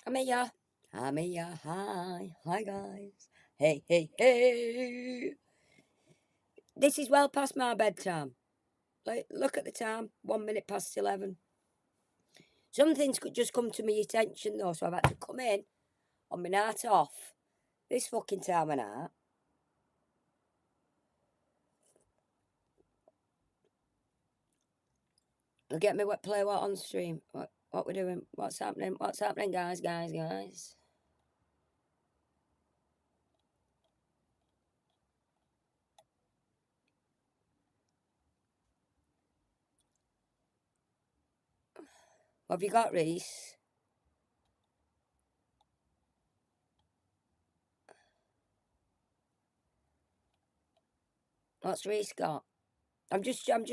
I'm here. I'm here. Hi guys. Hey, hey, hey. This is well past my bedtime. Like, look at the time. 1 minute past 11. Something's just come to my attention though, so I've had to come in on my night off. This fucking time of night. They'll get me what play what on stream. What we're doing? What's happening? What's happening, guys? What have you got, Reese? What's Reese got? I'm just diving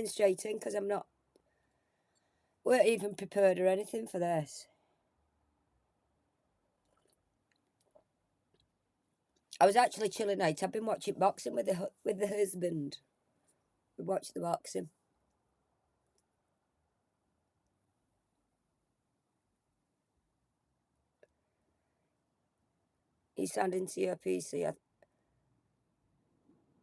straight in because weren't even prepared or anything for this. I was actually chilling out. I've been watching boxing with the husband. We watched the boxing. He's sending to your PC.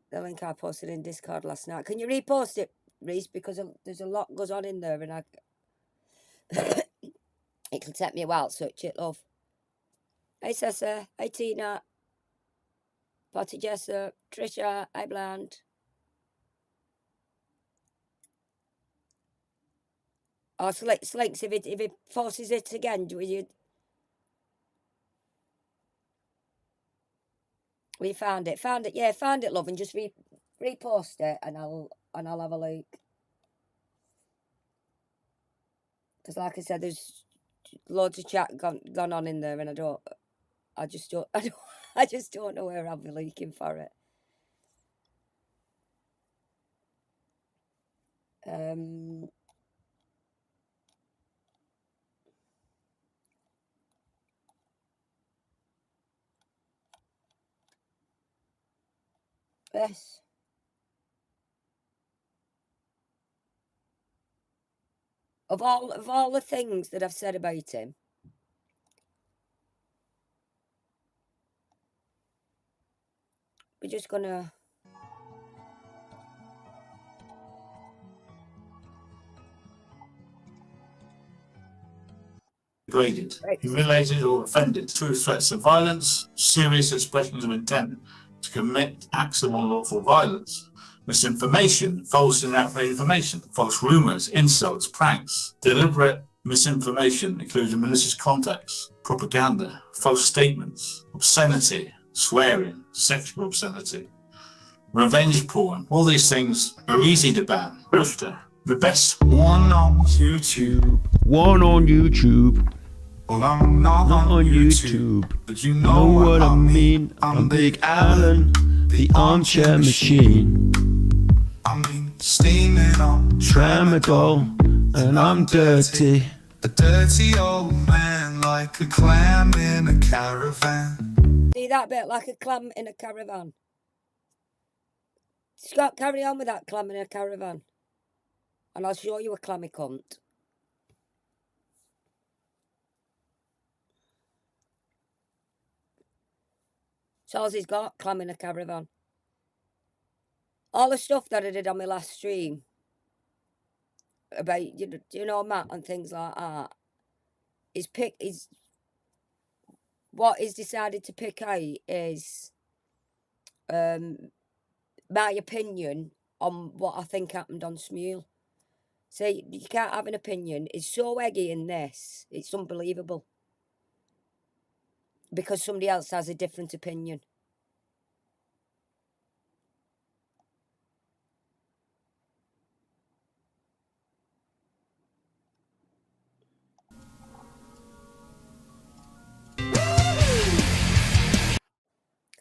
The link I posted in Discord last night. Can you repost it, Reese? Because there's a lot goes on in there, and it'll take me a while to search it, love. Hey, Sessa. Hey, Tina. Potty Jessa. Trisha. Hey, Bland. Oh, Slinks, if it forces it again, will you found it? Found it, yeah, found it, love, and just repost it, and I'll have a look. Because, like I said, there's loads of chat gone on in there, and I just don't, I just don't know where I'll be looking for it. Yes. Of all the things that I've said about him, we're just gonna. Degraded, humiliated, or offended through threats of violence, serious expressions of intent to commit acts of unlawful violence, misinformation, false and inaccurate information, false rumors, insults, pranks, deliberate misinformation, including malicious contacts, propaganda, false statements, obscenity, swearing, sexual obscenity, revenge porn. All these things are easy to ban. The best one on YouTube. One on YouTube. Well, I'm not on YouTube, but you know what I mean. I'm Big Alan, the armchair machine. I'm steaming on Tramadol, and I'm dirty. a dirty old man like a clam in a caravan. See that bit, like a clam in a caravan. Scott, carry on with that clam in a caravan, and I'll show you a clammy cunt. So all he's got, clam in a caravan. All the stuff that I did on my last stream about Matt and things like that. What he's decided to pick out is my opinion on what I think happened on Smule. See, you can't have an opinion. It's so eggy in this. It's unbelievable. Because somebody else has a different opinion.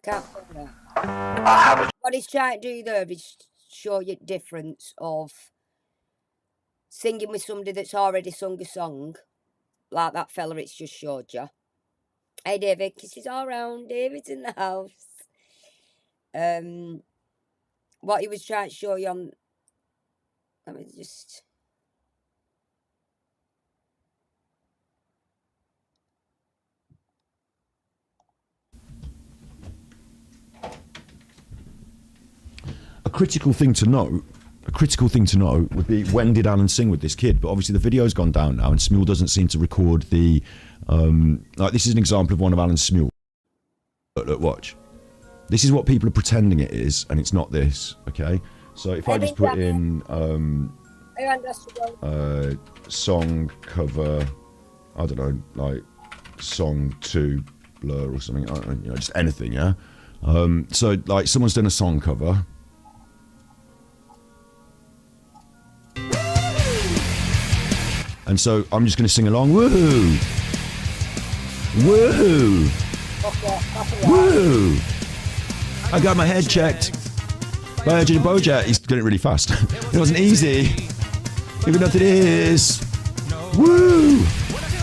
Can't say that. What he's trying to do there is show you the difference of singing with somebody that's already sung a song, like that fella it's just showed you. Hey David, kisses all round. David's in the house. What he was trying to show you on. Let me just. critical thing to note. A critical thing to note would be, when did Alan sing with this kid? But obviously the video's gone down now, and Smule doesn't seem to record the. Like, this is an example of one of Alan's Smule. Look, watch. This is what people are pretending it is, and it's not this. Okay, so if I just put in song cover, I don't know, like song 2 Blur or something. I don't know, you know, just anything, yeah. So like someone's done a song cover. And so I'm just going to sing along. Woohoo! Woohoo! Woo! I got my head checked by Agent Bojack. He's doing it really fast. It wasn't easy, even though it is. Woo!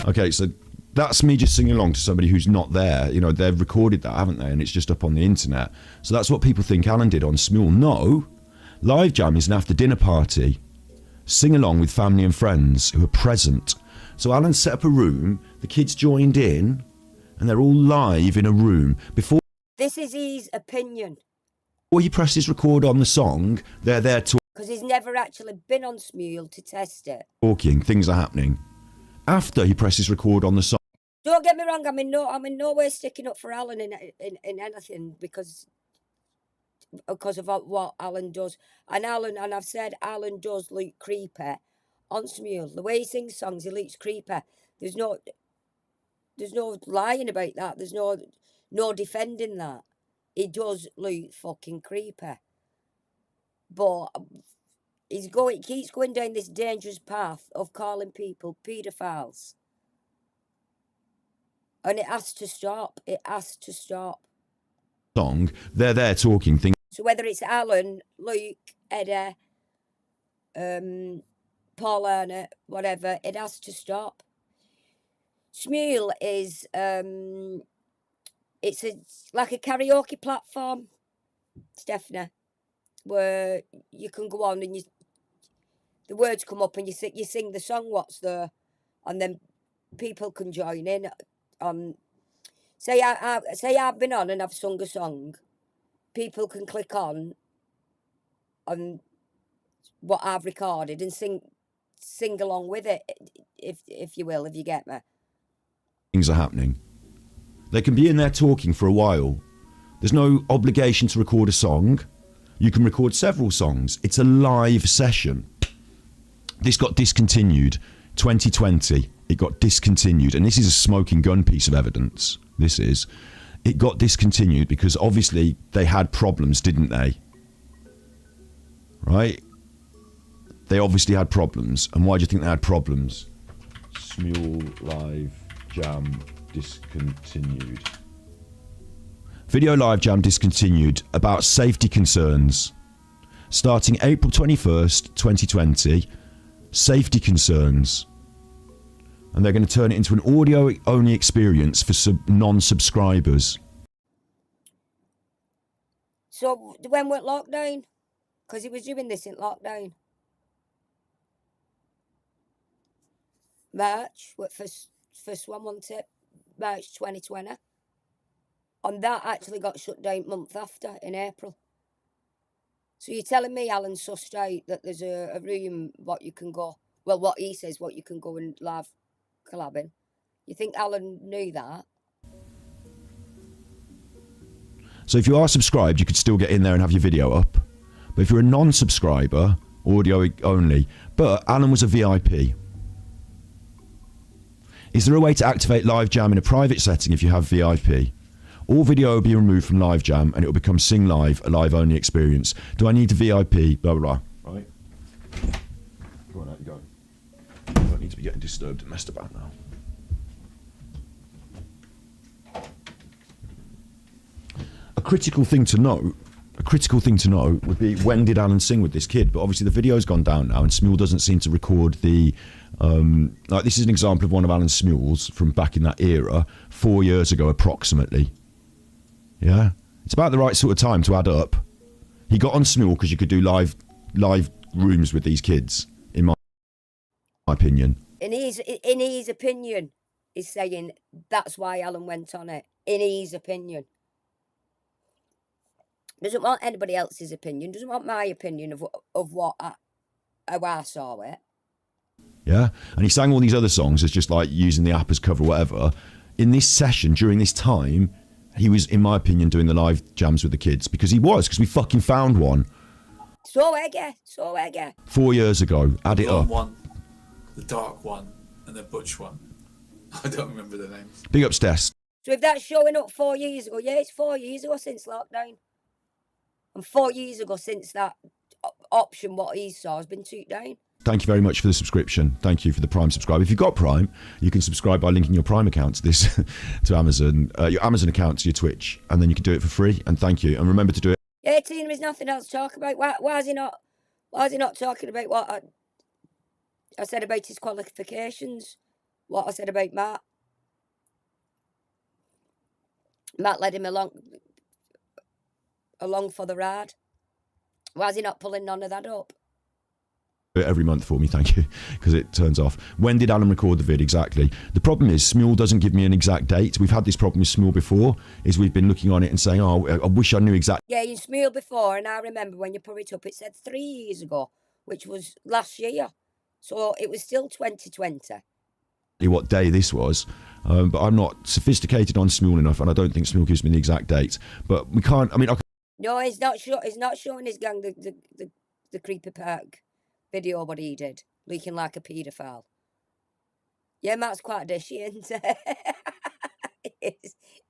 Okay, so that's me just singing along to somebody who's not there. You know, they've recorded that, haven't they? And it's just up on the internet. So that's what people think Alan did on Smule. No, Live Jam is an after-dinner party. Sing along with family and friends who are present. So Alan set up a room, the kids joined in, and they're all live in a room. Before This is his opinion. Before he presses record on the song, they're there because he's never actually been on Smule to test it. Talking, things are happening. After he presses record on the song. Don't get me wrong, I'm in no way sticking up for Alan in anything because of what Alan does. And I've said Alan does look creepy on Smule. The way he sings songs, he looks creepy. There's no lying about that. There's no defending that. He does look fucking creepy. But he keeps going down this dangerous path of calling people paedophiles. And it has to stop. It has to stop. Song, they're there talking things. So whether it's Alan, Luke, Eddie, Paul Erner, whatever, it has to stop. Smule is it's like a karaoke platform, Stephanie, where you can go on and the words come up and you sing the song what's there, and then people can join in. Say I've been on and I've sung a song. People can click on what I've recorded and sing along with it, if you will, if you get me. Things are happening. They can be in there talking for a while. There's no obligation to record a song. You can record several songs. It's a live session. This got discontinued 2020. It got discontinued, and this is a smoking gun piece of evidence. This is. It got discontinued because obviously they had problems, didn't they? Right? They obviously had problems. And why do you think they had problems? Smule Live Jam discontinued. Video Live Jam discontinued about safety concerns. Starting April 21st, 2020, safety concerns. And they're going to turn it into an audio-only experience for non-subscribers. So when went lockdown? Because he was doing this in lockdown. March, first one, wasn't it? March 2020. And that actually got shut down month after, in April. So you're telling me Alan sussed out that there's a room what you can go, well, what he says, what you can go and live collabing. You think Alan knew that? So if you are subscribed, you could still get in there and have your video up. But if you're a non-subscriber, audio only. But Alan was a VIP. Is there a way to activate Live Jam in a private setting if you have VIP? All video will be removed from Live Jam and it will become Sing Live, a live-only experience. Do I need a VIP? Blah, blah, blah. Right? Go on, out you go. You don't need to be getting disturbed and messed about now. A critical thing to note would be, when did Alan sing with this kid? But obviously the video's gone down now and Smule doesn't seem to record the... like, this is an example of one of Alan's Smules from back in that era, 4 years ago approximately. Yeah? It's about the right sort of time to add up. He got on Smule because you could do live rooms with these kids, in my opinion. In his opinion, he's saying that's why Alan went on it. In his opinion. Doesn't want anybody else's opinion. Doesn't want my opinion of what how I saw it. Yeah, and he sang all these other songs as just like using the app as cover or whatever. In this session, during this time, he was, in my opinion, doing the live jams with the kids because we fucking found one. So eggy. 4 years ago, add it up. One, the dark one, and the butch one. I don't remember the names. Big ups, Des. So if that's showing up 4 years ago, yeah, it's 4 years ago since lockdown. And 4 years ago since that option, what he saw has been took down. Thank you very much for the subscription. Thank you for the Prime subscribe. If you've got Prime, you can subscribe by linking your Prime account to this, to Amazon, your Amazon account to your Twitch, and then you can do it for free. And thank you. And remember to do it. Yeah, Tina, there's nothing else to talk about. Why is he not? Why is he not talking about what I said about his qualifications? What I said about Matt? Matt led him along for the ride. Why is he not pulling none of that up? Every month for me, thank you, because it turns off. When did Alan record the vid exactly? The problem is Smule doesn't give me an exact date. We've had this problem with Smule before, is we've been looking on it and saying, oh, I wish I knew exactly. Yeah, you Smule before, and I remember when you put it up, it said 3 years ago, which was last year. So it was still 2020. What day this was, but I'm not sophisticated on Smule enough, and I don't think Smule gives me the exact date. But we can't, I mean, No, he's not showing his gang the creepy park video what he did, looking like a paedophile. Yeah, Matt's quite dishy, isn't he?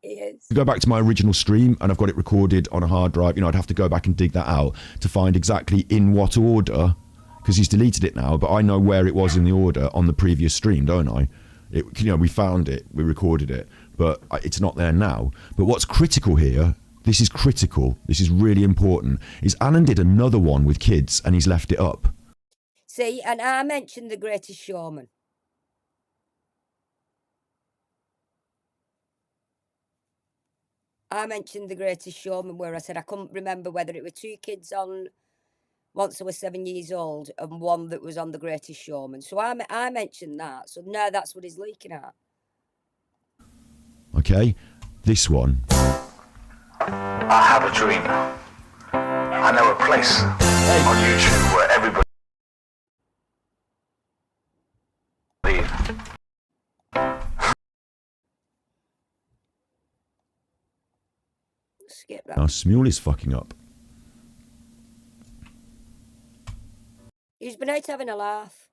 He is. Go back to my original stream, and I've got it recorded on a hard drive. You know, I'd have to go back and dig that out to find exactly in what order, because he's deleted it now, but I know where it was in the order on the previous stream, don't I? We found it, we recorded it, but it's not there now. But what's critical here, this is critical, this is really important, is Alan did another one with kids, and he's left it up. See, and I mentioned The Greatest Showman. I mentioned The Greatest Showman where I said I couldn't remember whether it were 2 kids on once I was 7 years old and one that was on The Greatest Showman. So I mentioned that. So now that's what he's leaking at. Okay, this one. I have a dream. I know a place on YouTube where everybody Skip that. Now Smule is fucking up. He's been out having a laugh.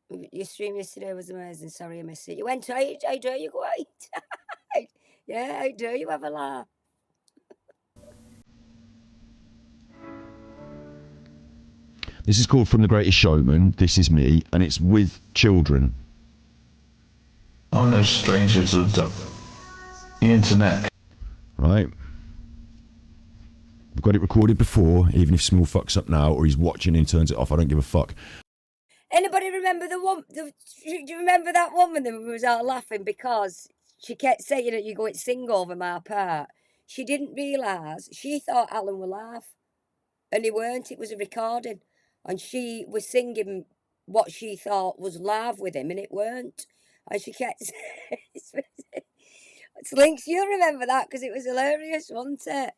Your stream yesterday was amazing. Sorry I missed it. You went out. How dare you go out? Yeah, how dare you have a laugh? This is called From the Greatest Showman. This is me, and it's with children. I'm no stranger to the internet. Right? We've got it recorded before, even if Smule fucks up now or he's watching and turns it off, I don't give a fuck. Anybody remember do you remember that woman that was out laughing because she kept saying that you're going to sing over my part? She didn't realise, she thought Alan would laugh. And he weren't, it was a recording. And she was singing what she thought was live with him, and it weren't. And she kept saying, Slinks, you'll remember that because it was hilarious, wasn't it?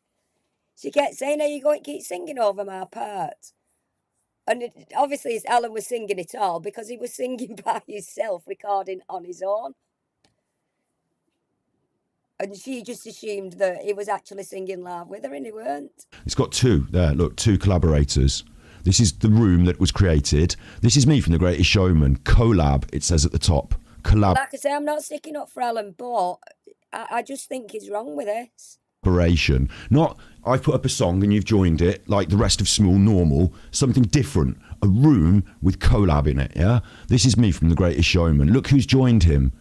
She kept saying, are you going to keep singing over my part? And obviously Alan was singing it all because he was singing by himself, recording on his own. And she just assumed that he was actually singing live with her, and he weren't. It's got 2 there, look, 2 collaborators. This is the room that was created. This is me from The Greatest Showman. Collab, it says at the top. Collab. Like I say, I'm not sticking up for Alan, but I just think he's wrong with this. Collaboration. Not, I put up a song and you've joined it, like the rest of Smule normal. Something different. A room with collab in it, yeah? This is me from The Greatest Showman. Look who's joined him.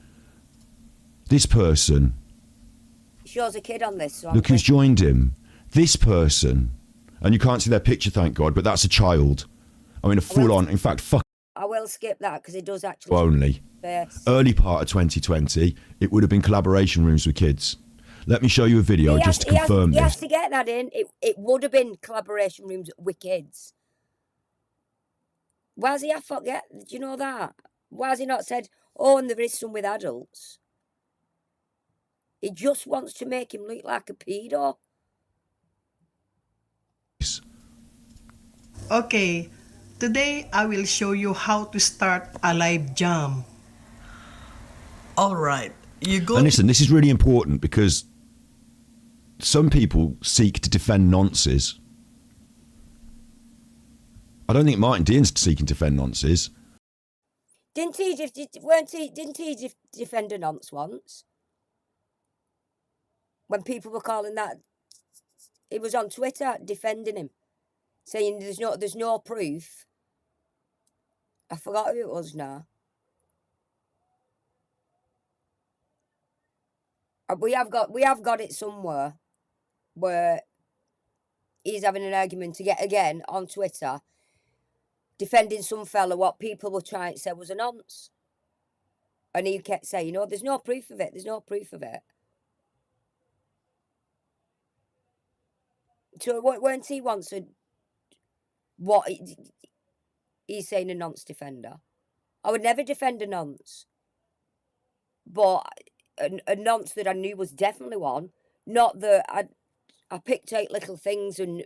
This person. Shows a kid on this. So Look who's joined him. This person. And you can't see their picture, thank God, but that's a child. I mean, a full-on, in fact, fuck. I will skip that because it does actually. Only. Early part of 2020, it would have been collaboration rooms with kids. Let me show you a video just to confirm this. He has to get that in. It would have been collaboration rooms with kids. Why has he have forget? Do you know that? Why has he not said, oh, and there is some with adults? He just wants to make him look like a pedo. Okay, today I will show you how to start a live jam. Alright, you go. And listen, this is really important because some people seek to defend nonces. I don't think Martin Dean's seeking to defend nonces. Didn't he defend a nonce once? When people were calling that, he was on Twitter defending him, saying there's no proof. I forgot who it was now. We have got it somewhere where he's having an argument to get again on Twitter, defending some fella what people were trying to say was a nonce. And he kept saying, there's no proof of it, there's no proof of it. So weren't he once what he's saying a nonce defender? I would never defend a nonce. But a nonce that I knew was definitely one. Not that I picked out little things and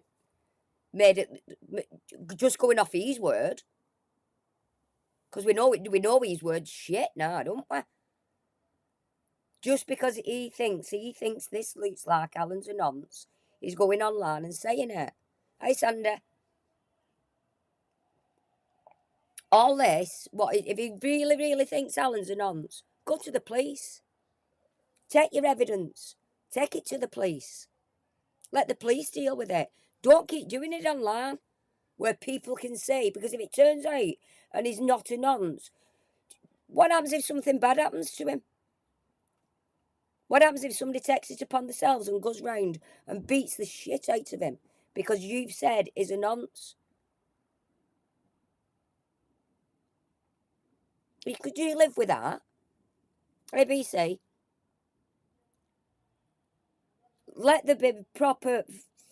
made it just going off his word. Because we know his word's shit now, don't we? Just because he thinks this looks like Alan's a nonce, he's going online and saying it. Hey, Sander. All this, if he really, really thinks Alan's a nonce, go to the police. Take your evidence. Take it to the police. Let the police deal with it. Don't keep doing it online where people can say, because if it turns out and he's not a nonce, what happens if something bad happens to him? What happens if somebody takes it upon themselves and goes round and beats the shit out of him because you've said he's a nonce? Could you live with that? ABC, let there be proper,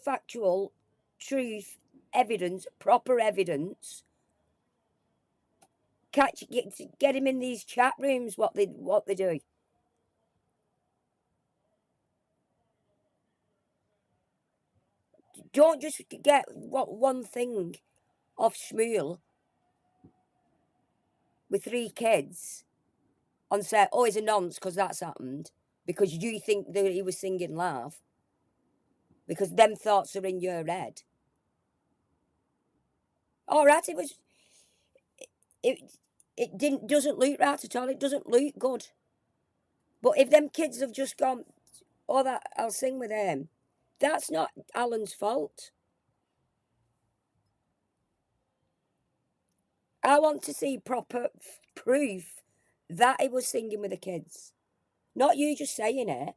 factual, truth, evidence, proper evidence. Get him in these chat rooms. What they do. Don't just get one thing off Smule with 3 kids and say, oh, he's a nonce because that's happened, because you think that he was singing live, because them thoughts are in your head. All right, it doesn't look right at all. It doesn't look good. But if them kids have just gone, oh, that I'll sing with him, that's not Alan's fault. I want to see proper proof that he was singing with the kids. Not you just saying it.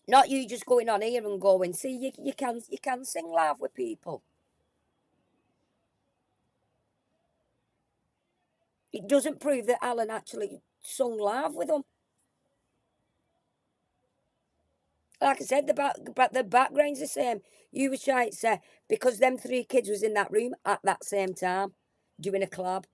Not you just going on here and going, see, you can sing live with people. It doesn't prove that Alan actually sung live with them. Like I said, the background's the same. You were trying to say, because them 3 kids was in that room at that same time, doing a collab.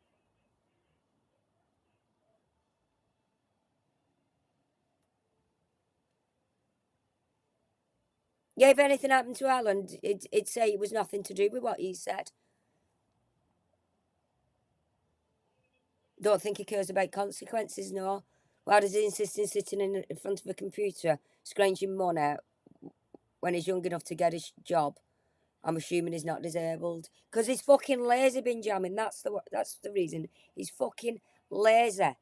Yeah, if anything happened to Alan, it'd say it was nothing to do with what he said. Don't think he cares about consequences, no. Why does he insist on sitting in front of a computer, scrounging money when he's young enough to get a job? I'm assuming he's not disabled. Because he's fucking lazy, Benjamin. That's the reason. He's fucking lazy.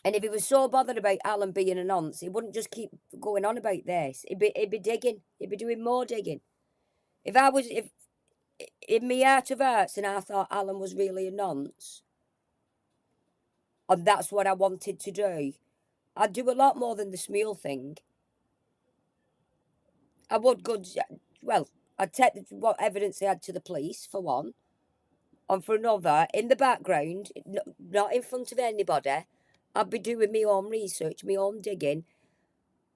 And if he was so bothered about Alan being a nonce, he wouldn't just keep going on about this. He'd be digging. He'd be doing more digging. If in me heart of hearts and I thought Alan was really a nonce, and that's what I wanted to do, I'd do a lot more than the Smule thing. I would I'd take what evidence they had to the police, for one. And for another, in the background, not in front of anybody, I'd be doing my own research, my own digging,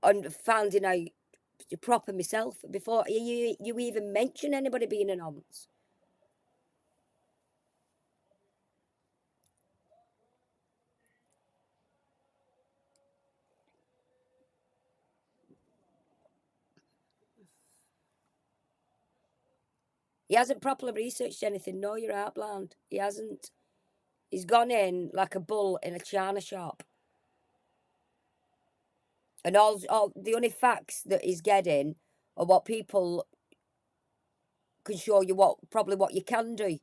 and finding out proper myself before you even mention anybody being a nonce. He hasn't properly researched anything. No, you're out, Bland. He hasn't. He's gone in like a bull in a china shop. And all the only facts that he's getting are what people can show you probably what you can do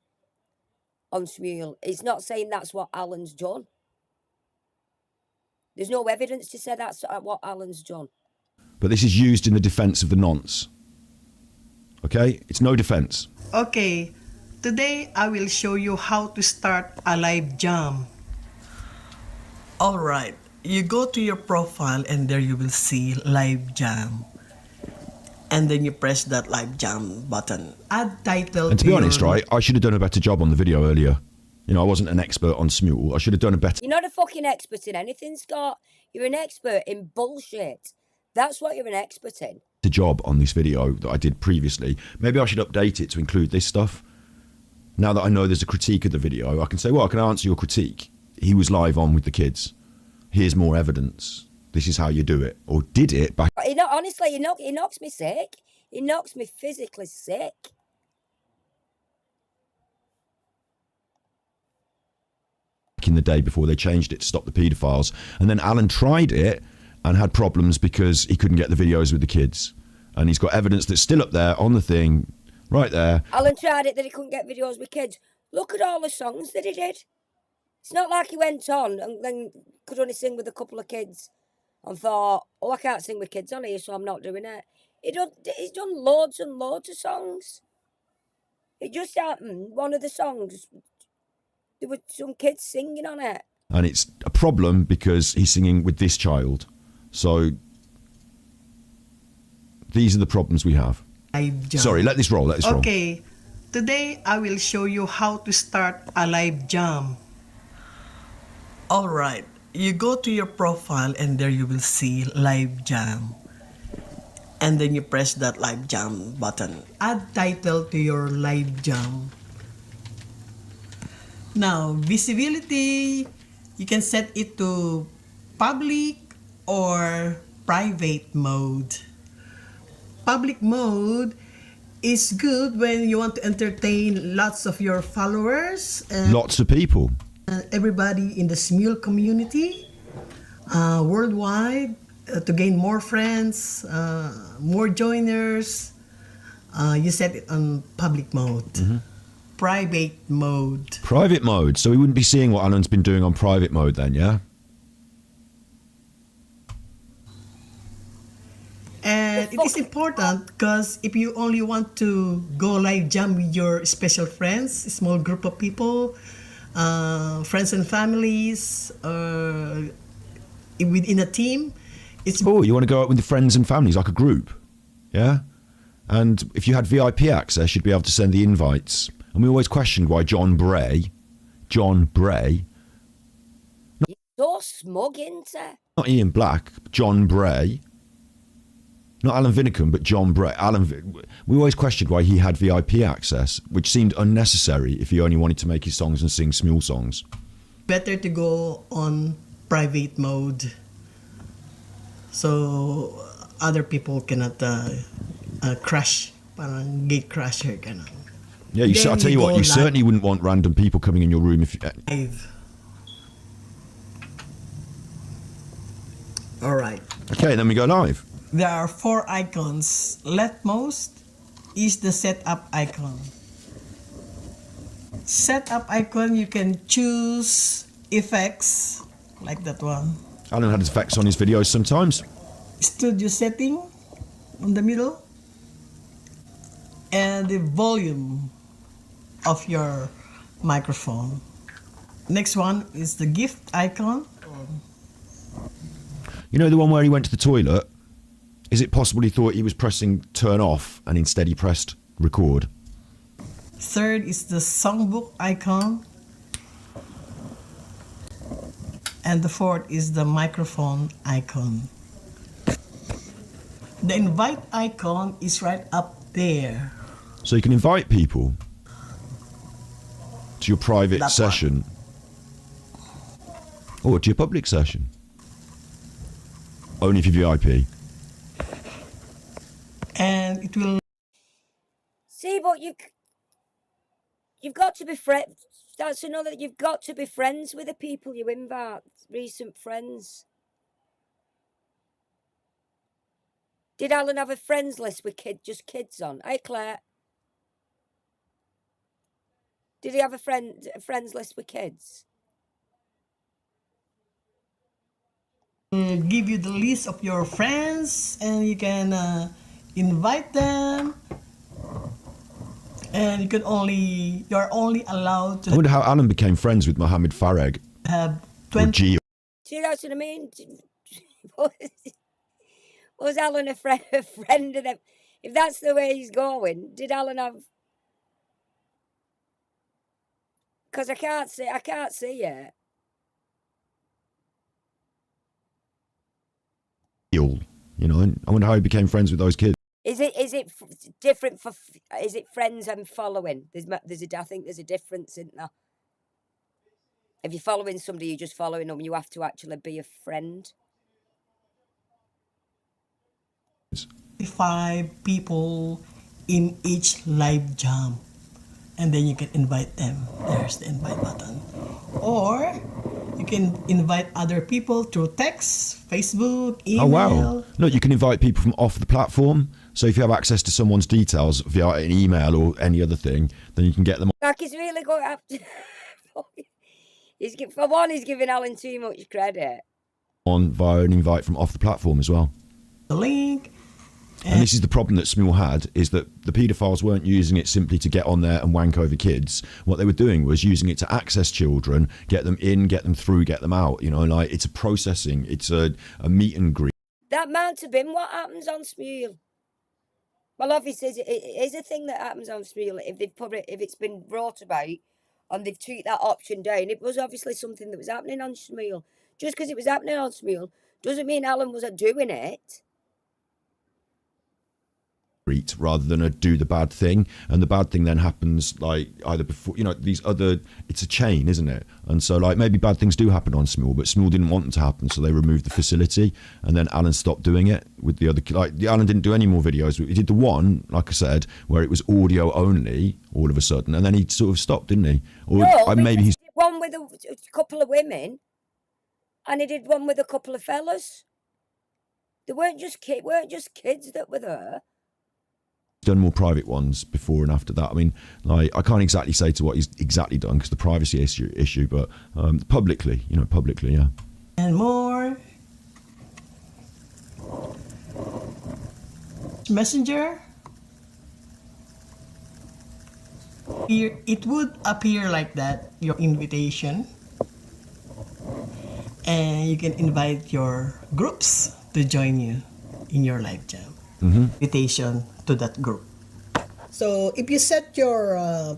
on Smule. It's not saying that's what Alan's done. There's no evidence to say that's what Alan's done. But this is used in the defense of the nonce. Okay? It's no defense. Okay, today I will show you how to start a live jam. Alright, you go to your profile and there you will see live jam. And then you press that live jam button. Add title. And to be honest, right, I should have done a better job on the video earlier. You know, I wasn't an expert on Smule. I should have done a better You're not a fucking expert in anything, Scott. You're an expert in bullshit. That's what you're an expert in. job on this video that I did previously. Maybe I should update it to include this stuff. Now that I know there's a critique of the video, I can say, well, I can answer your critique. He was live on with the kids. Here's more evidence. This is how you do it. Or did it back. Honestly, he knocks me sick. He knocks me physically sick. In the day before they changed it to stop the paedophiles. And then Alan tried it and had problems because he couldn't get the videos with the kids. And he's got evidence that's still up there on the thing, right there. Alan tried it that he couldn't get videos with kids. Look at all the songs that he did. It's not like he went on and then could only sing with a couple of kids and thought, oh, I can't sing with kids on here, so I'm not doing it. He's done loads and loads of songs. It just happened, one of the songs, there were some kids singing on it. And it's a problem because he's singing with this child. So these are the problems we have. Sorry, let this roll, Okay, today I will show you how to start a live jam. Alright, you go to your profile and there you will see live jam. And then you press that live jam button. Add title to your live jam. Now, visibility, you can set it to public or private mode. Public mode is good when you want to entertain lots of your followers. And lots of people. Everybody in the Smule community, worldwide, to gain more friends, more joiners. You set it on public mode. Mm-hmm. Private mode. Private mode. So we wouldn't be seeing what Alan's been doing on private mode then, yeah? And it is important because if you only want to go live jam with your special friends, a small group of people, friends and families, within a team, it's... Oh, you want to go out with the friends and families like a group, yeah? And if you had VIP access, you'd be able to send the invites. And we always questioned why John Bray, You're so smug, ain't it? not Ian Black, John Bray, not Alan Vinicum, but John Bray. We always questioned why he had VIP access, which seemed unnecessary if he only wanted to make his songs and sing Smule songs. Better to go on private mode so other people cannot crash, parang gate crasher, ganun. Yeah, I'll tell you what, you certainly wouldn't want random people coming in your room if you... Live. All right. Okay, then we go live. There are 4 icons. Leftmost is the setup icon. Setup icon, you can choose effects, like that one. Alan had effects on his videos sometimes. Studio setting in the middle. And the volume of your microphone. Next one is the gift icon. You know the one where he went to the toilet? Is it possible he thought he was pressing turn off and instead he pressed record? Third is the songbook icon. And the fourth is the microphone icon. The invite icon is right up there. So you can invite people to your private That session. Or to your public session. Only if you're VIP. And it will... See, but You've got to be friends. That's another. You've got to be friends with the people you invite. Recent friends. Did Alan have a friends list with just kids on? Hey, Claire. Did he have a friends list with kids? Give you the list of your friends, and you can invite them. And you're only allowed I to wonder how Alan became friends with Mohammed Farag have or 20 Gio. See, that's what I mean. Was Alan a friend of them? If that's the way he's going, did Alan have? Because I can't see it. You know, and I wonder how he became friends with those kids. Is it different for? Is it friends and following? I think there's a difference in there. If you're following somebody, you're just following them. You have to actually be a friend. 5 people in each live jam, and then you can invite them. There's the invite button. Or you can invite other people through text, Facebook, email. Oh wow! No, you can invite people from off the platform. So if you have access to someone's details via an email or any other thing, then you can get them Like he's really going after. He's giving Alan too much credit. on via an invite from off the platform as well. The link. And this is the problem that Smule had, is that the paedophiles weren't using it simply to get on there and wank over kids. What they were doing was using it to access children, get them in, get them through, get them out. You know, like it's a processing, it's a meet and greet. That might have been what happens on Smule. Well, obviously, it is a thing that happens on Smule. If it's been brought about and they've took that option down, it was obviously something that was happening on Smule. Just because it was happening on Smule doesn't mean Alan wasn't doing it. Rather than a do the bad thing, and the bad thing then happens like either before, you know, these other, it's a chain, isn't it? And so like maybe bad things do happen on Smule, but Smule didn't want them to happen, so they removed the facility, and then Alan stopped doing it with the other, like Alan didn't do any more videos. He did the one, like I said, where it was audio only all of a sudden, and then he sort of stopped, didn't he? Or No, maybe he he's did one with a couple of women, and he did one with a couple of fellas. They weren't just kids that were there. done more private ones before and after that. I mean, like I can't exactly say to what he's exactly done because the privacy issue, but publicly, yeah. And more. Messenger. It would appear like that, your invitation. And you can invite your groups to join you in your live jam. Invitation to that group. So if you set your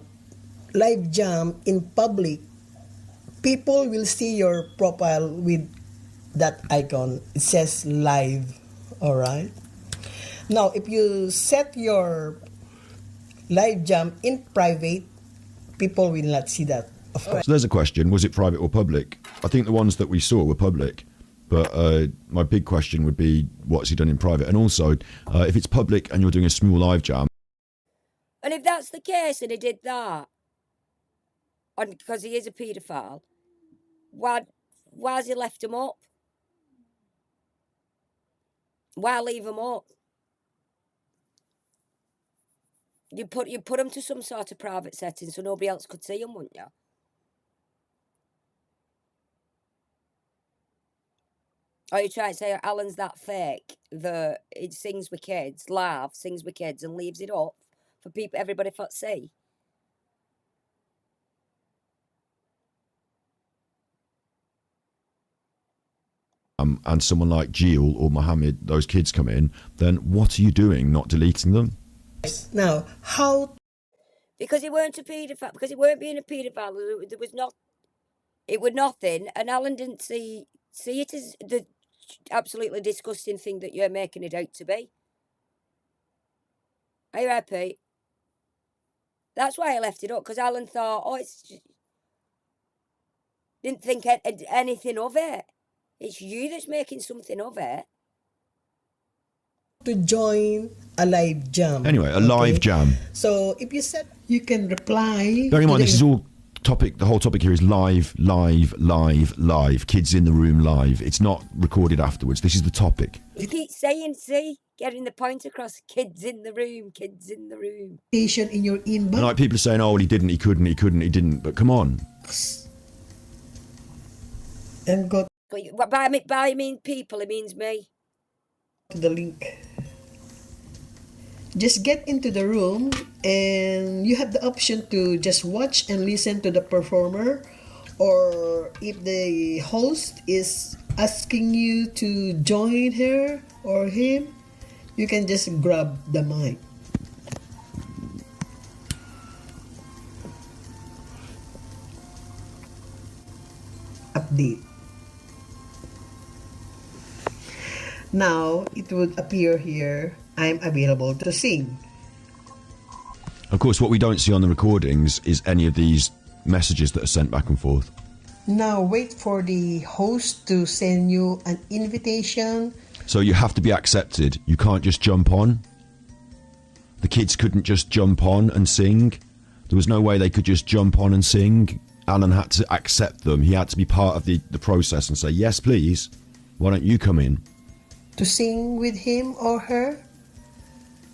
live jam in public, people will see your profile with that icon. It says live, all right? Now, if you set your live jam in private, people will not see that, of course. So there's a question: was it private or public? I think the ones that we saw were public, but my big question would be, what's he done in private? And also, if it's public and you're doing a Smule live jam, And if that's the case and he did that, and because he is a paedophile, why has he left him up? Why leave him up? You put him to some sort of private setting so nobody else could see him, wouldn't you? Or you try to say Alan's that fake that it sings with kids, sings with kids, and leaves it up for everybody to see. and someone like Jill or Mohammed, those kids come in, then what are you doing not deleting them? Now, how? Because he weren't a paedophile, because he weren't being a paedophile, it was nothing, and Alan didn't see it as the absolutely disgusting thing that you're making it out to be. Are you right, Pete? That's why I left it up, because Alan thought, didn't think anything of it. It's you that's making something of it. to join a live jam. Anyway, a live jam. So if you set, you can reply. Bear in to mind, the this is all topic. The whole topic here is live. Kids in the room live. It's not recorded afterwards. This is the topic. You keep saying, see, getting the point across. Kids in the room, kids in the room. invitation in your inbox. And like people are saying, oh, well, he didn't, he couldn't, he didn't. But come on. And go But by mean people, it means me. to the link. Just get into the room and you have the option to just watch and listen to the performer, or if the host is asking you to join her or him, you can just grab the mic. Update. Now it would appear here, I'm available to sing. Of course, what we don't see on the recordings is any of these messages that are sent back and forth. Now wait for the host to send you an invitation. So you have to be accepted. You can't just jump on. The kids couldn't just jump on and sing. There was no way they could just jump on and sing. Alan had to accept them. He had to be part of the process and say, yes, please. Why don't you come in? To sing with him or her.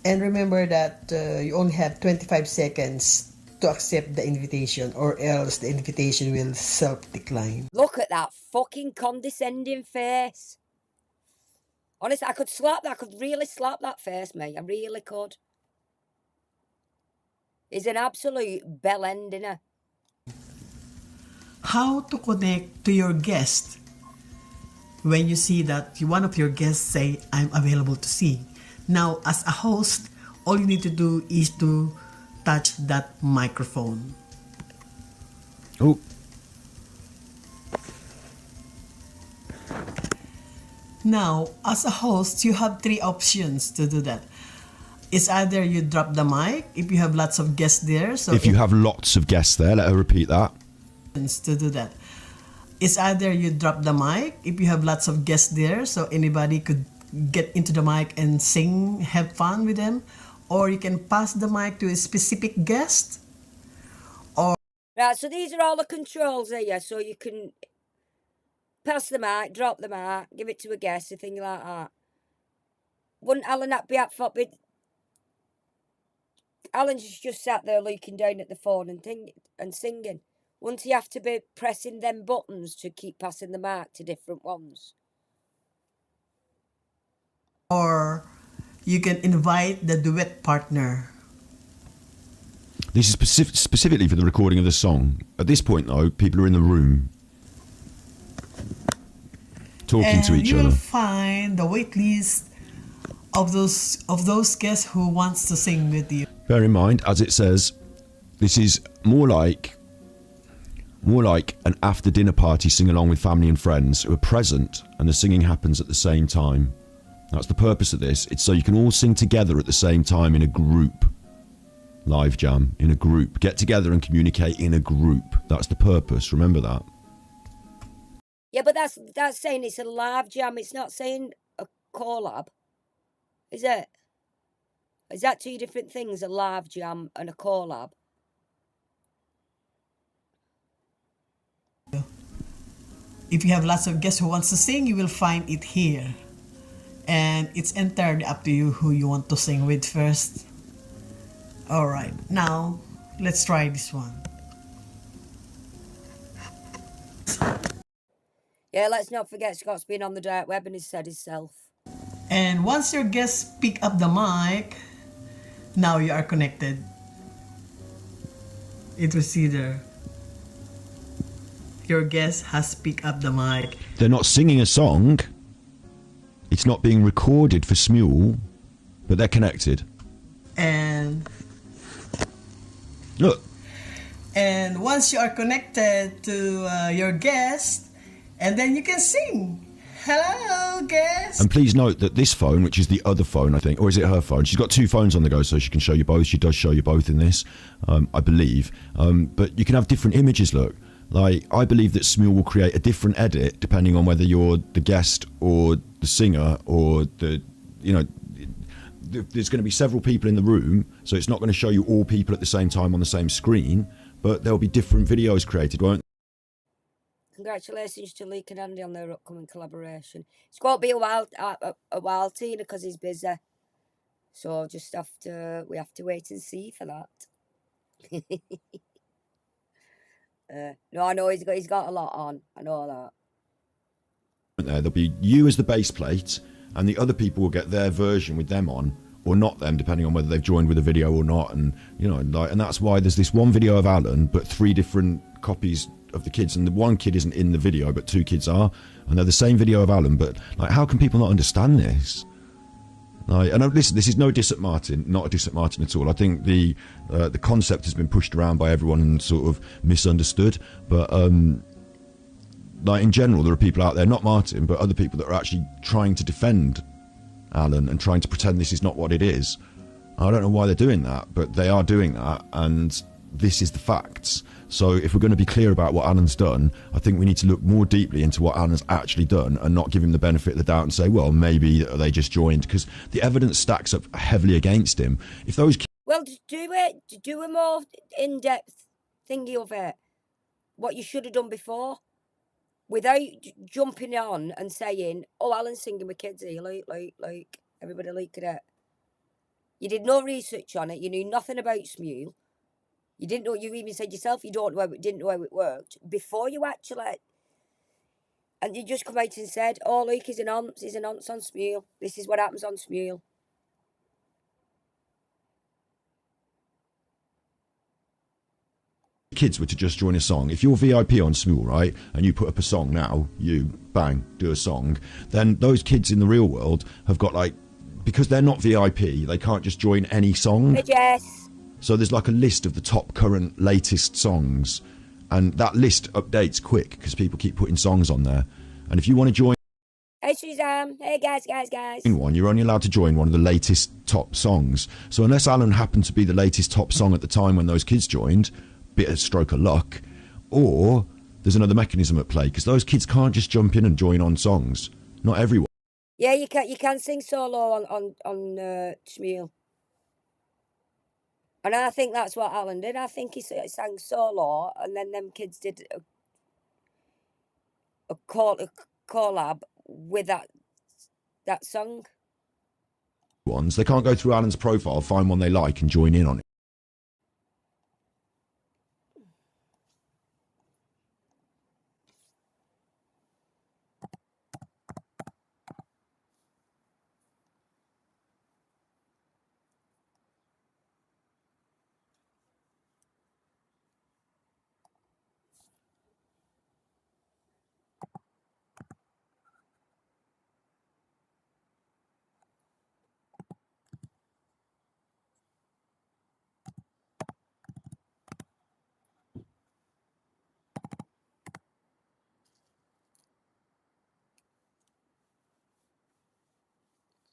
And remember that you only have 25 seconds to accept the invitation, or else the invitation will self-decline. Look at that fucking condescending face. Honestly, I could really slap that face, mate. I really could. He's an absolute bell end, innit? How to connect to your guest when you see that one of your guests say, I'm available to sing. Now, as a host, all you need to do is to touch that microphone. Oh. Now, as a host, you have three options to do that. It's either you drop the mic if you have lots of guests there. So if you have lots of guests there, let her repeat that. To do that. It's either you drop the mic if you have lots of guests there, so anybody could get into the mic and sing, have fun with them, or you can pass the mic to a specific guest. Right, so these are all the controls here, so you can pass the mic, drop the mic, give it to a guest, a thing like that. Wouldn't Alan that be up for it? Alan's just sat there looking down at the phone and singing. Wouldn't he have to be pressing them buttons to keep passing the mic to different ones? Or you can invite the duet partner. This is specifically for the recording of the song. At this point, though, people are in the room talking to each you other. will find the wait list of those guests who wants to sing with you. Bear in mind, as it says, this is more like an after dinner party sing along with family and friends who are present, and the singing happens at the same time. That's the purpose of this. It's so you can all sing together at the same time in a group. Live jam in a group. Get together and communicate in a group. That's the purpose. Remember that. Yeah, but that's saying it's a live jam. It's not saying a collab, is it? Is that two different things, a live jam and a collab? If you have lots of guests who wants to sing, you will find it here. And it's entirely up to you who you want to sing with first. Alright, now let's try this one. Yeah, let's not forget Scott's been on the dark web and he's said himself. And once your guests pick up the mic, now you are connected. It will see there. Your guest has picked up the mic. They're not singing a song. It's not being recorded for Smule, but they're connected. And Look. And once you are connected to your guest, and then you can sing. Hello, guest. And please note that this phone, which is the other phone, I think, or is it her phone? She's got two phones on the go, so she can show you both. She does show you both in this, I believe. But you can have different images, look. Like, I believe that Smule will create a different edit depending on whether you're the guest or the singer or the, you know, there's going to be several people in the room, so it's not going to show you all people at the same time on the same screen, but there'll be different videos created, won't Congratulations to Luke and Andy on their upcoming collaboration. It's going to be a while, Tina, because he's busy. So just we have to wait and see for that. No, I know he's got a lot on. I know that. There'll be you as the base plate, and the other people will get their version with them on, or not them, depending on whether they've joined with a video or not. And you know, like, and that's why there's this one video of Alan, but 3 different copies of the kids, and the one kid isn't in the video, but 2 kids are, and they're the same video of Alan. But like, how can people not understand this? Like, and listen, this is no diss at Martin, not a diss at Martin at all. I think the concept has been pushed around by everyone and sort of misunderstood. But like in general, there are people out there, not Martin, but other people that are actually trying to defend Alan and trying to pretend this is not what it is. I don't know why they're doing that, but they are doing that, and this is the facts. So if we're going to be clear about what Alan's done, I think we need to look more deeply into what Alan's actually done and not give him the benefit of the doubt and say, well, maybe they just joined, because the evidence stacks up heavily against him. If those Well, do a more in-depth thingy of it. What you should have done before, without jumping on and saying, "Oh, Alan's singing with kids here," like everybody look at it. You did no research on it. You knew nothing about Smule. You didn't know. You even said yourself you didn't know how it worked before you actually. And you just come out and said, "Oh, look, he's an nonce. He's a nonce on Smule. This is what happens on Smule." kids were to just join a song, if you're VIP on Smule, right, and you put up a song now, you bang, do a song, then those kids in the real world have got like, because they're not VIP, they can't just join any song. Yes. So there's like a list of the top current latest songs, and that list updates quick because people keep putting songs on there. And if you want to join Hey Suzanne, hey guys. one, you're only allowed to join one of the latest top songs. So unless Alan happened to be the latest top song at the time when those kids joined, bit of stroke of luck, or there's another mechanism at play, because those kids can't just jump in and join on songs. Not everyone. Yeah, you can sing solo on Smule. And I think that's what Alan did. I think he sang solo, and then them kids did a collab with that song. They can't go through Alan's profile, find one they like, and join in on it.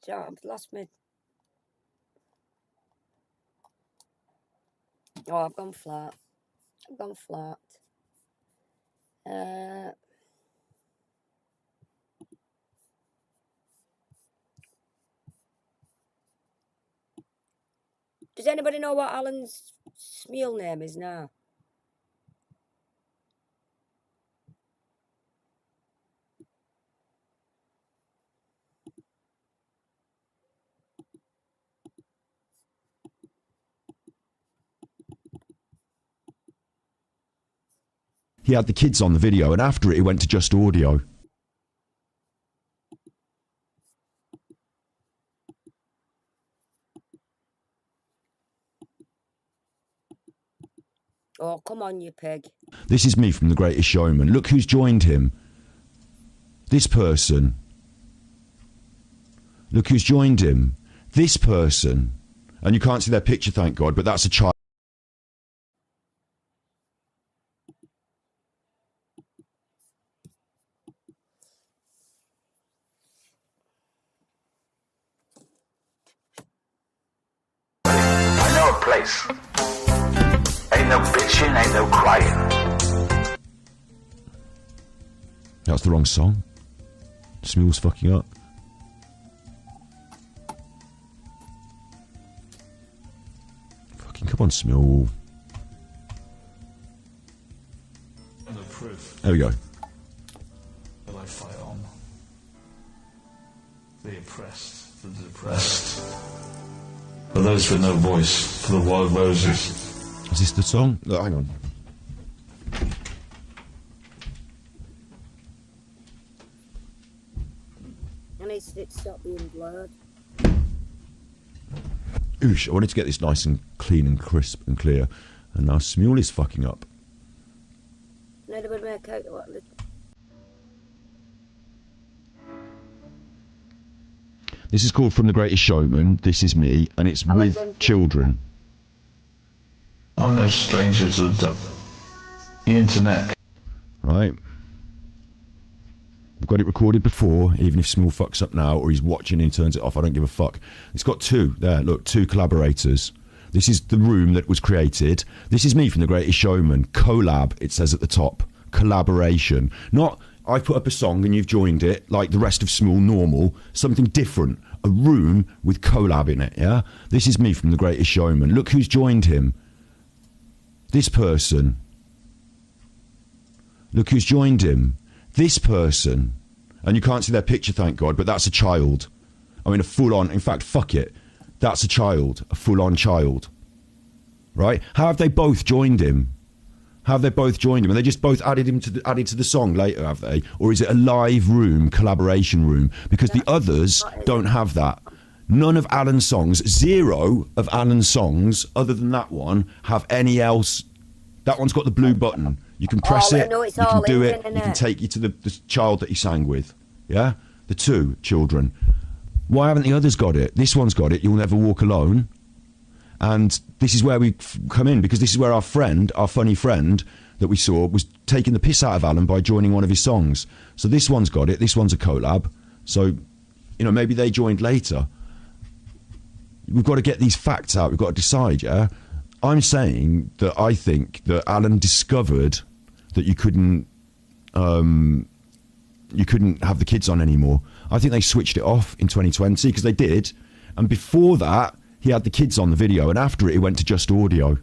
So I've lost me. Oh, I've gone flat. Does anybody know what Alan's Smule name is now? He had the kids on the video, and after it, he went to just audio. Oh, come on, you pig. This is me from The Greatest Showman. Look who's joined him. This person. Look who's joined him. This person. And you can't see their picture, thank God, but that's a child. I know a place. Ain't no bitching, ain't no crying. That's the wrong song. Smule's fucking up. Come on, Smule. And the proof There we go. that I fight on. The oppressed, the depressed. For those with no voice, for the wild roses. Is this the song? Look, hang on. I need it to stop being blurred. Oosh, I wanted to get this nice and clean and crisp and clear. And now Smule is fucking up. Nobody would make out what the... This is called From the Greatest Showman. This is me, and it's with children. I'm no stranger to the internet. Right? We've got it recorded before, even if Smule fucks up now, or he's watching and turns it off. I don't give a fuck. It's got two. There, look, two collaborators. This is the room that was created. This is me from The Greatest Showman. Collab, it says at the top. Collaboration. Not, I put up a song and you've joined it, like the rest of Smule normal. Something different. A room with collab in it, yeah? This is me from The Greatest Showman. Look who's joined him. This person. Look who's joined him. This person. And you can't see their picture, thank God, but that's a child. I mean, a full-on, in fact, fuck it. That's a child. A full-on child. Right? How have they both joined him? How have they both joined him? And they just both added him to added to the song later, have they? Or is it a live room, collaboration room? Because the others don't have that. None of Alan's songs, zero of Alan's songs, other than that one, have any else. That one's got the blue button. You can press it, you can do it, you can take you to the child that he sang with. Yeah? The two children. Why haven't the others got it? This one's got it, You'll Never Walk Alone. And this is where we come in, because this is where our friend, our funny friend that we saw, was taking the piss out of Alan by joining one of his songs. So this one's got it, this one's a collab. So, you know, maybe they joined later. We've got to get these facts out, we've got to decide, yeah? I'm saying that I think that Alan discovered that you couldn't have the kids on anymore. I think they switched it off in 2020, because they did. And before that, he had the kids on the video, and after it, he went to just audio.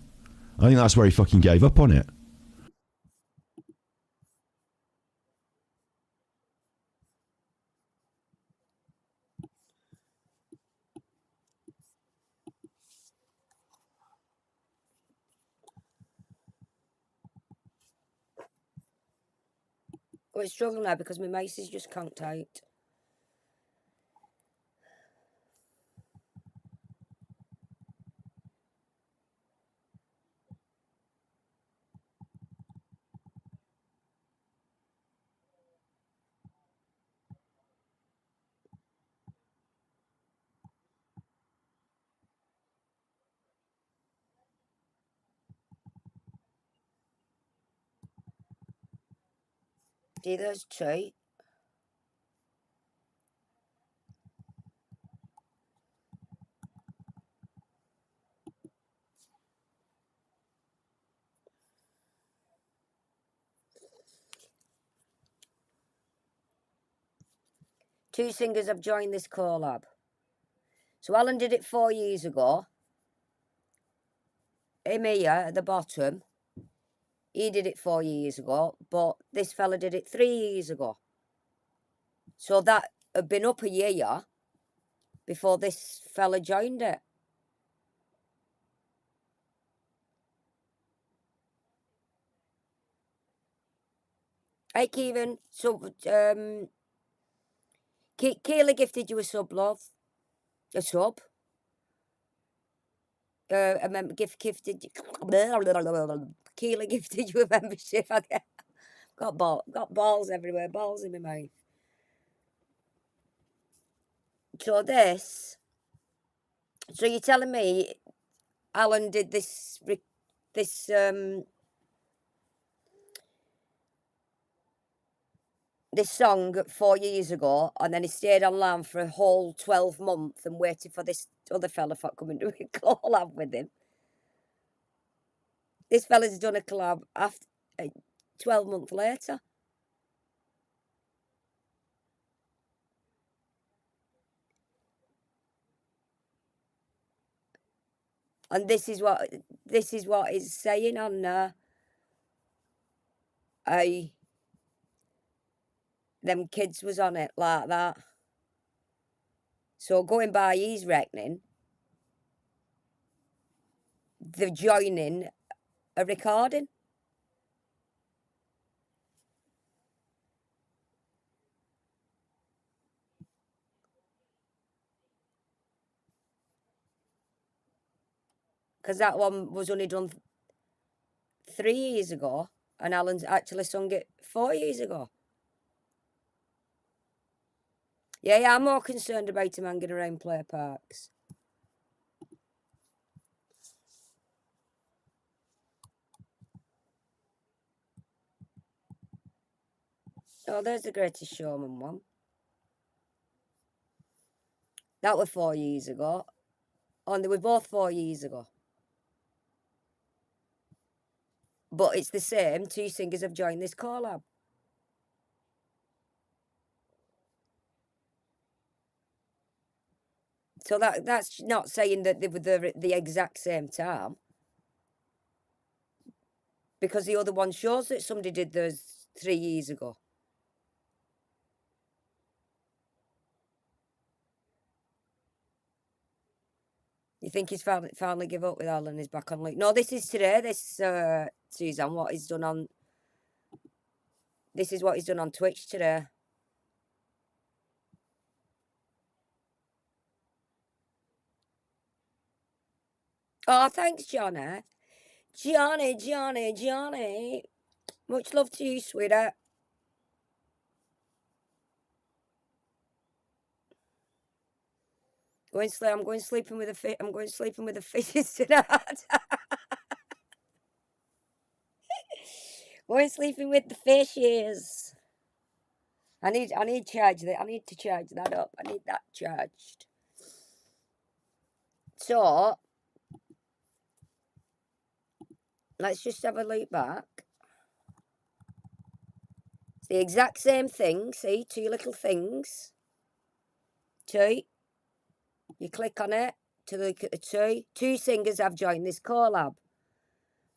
I think that's where he fucking gave up on it. We're struggling now because my mouse is just conked out. See those two? Two singers have joined this collab. So Alan did it 4 years ago. Him here at the bottom, he did it 4 years ago, but this fella did it 3 years ago. So that had been up a year before this fella joined it. Hey, Kieran, Kayla gifted you a sub, love. A sub. A gifted. Keela gifted you a membership. Got balls everywhere, balls in my mouth. So you're telling me Alan did this song 4 years ago, and then he stayed online for a whole 12 months and waited for this other fella to come and do a collab with him. This fella's done a collab after 12 months later. And this is what it's saying on there. Them kids was on it like that. So going by his reckoning, they're joining a recording. Because that one was only done 3 years ago, and Alan's actually sung it 4 years ago. Yeah, I'm more concerned about him hanging around play parks. Oh, there's the Greatest Showman one. That was 4 years ago. Oh, and they were both 4 years ago. But it's the same. 2 singers have joined this collab. So that's not saying that they were the exact same time. Because the other one shows that somebody did those 3 years ago. You think he's finally give up with Alan? He's back on. No, this is today. This Suzanne, what he's done on. This is what he's done on Twitch today. Oh, thanks, Johnny. Johnny. Much love to you, sweetheart. I'm going sleeping with the I'm going sleeping with the fishes tonight. Going sleeping with the fishes. I need charge that. I need to charge that up. I need that charged. So let's just have a look back. It's the exact same thing. See, 2 little things. 2. You click on it to look at the 2. 2 singers have joined this collab.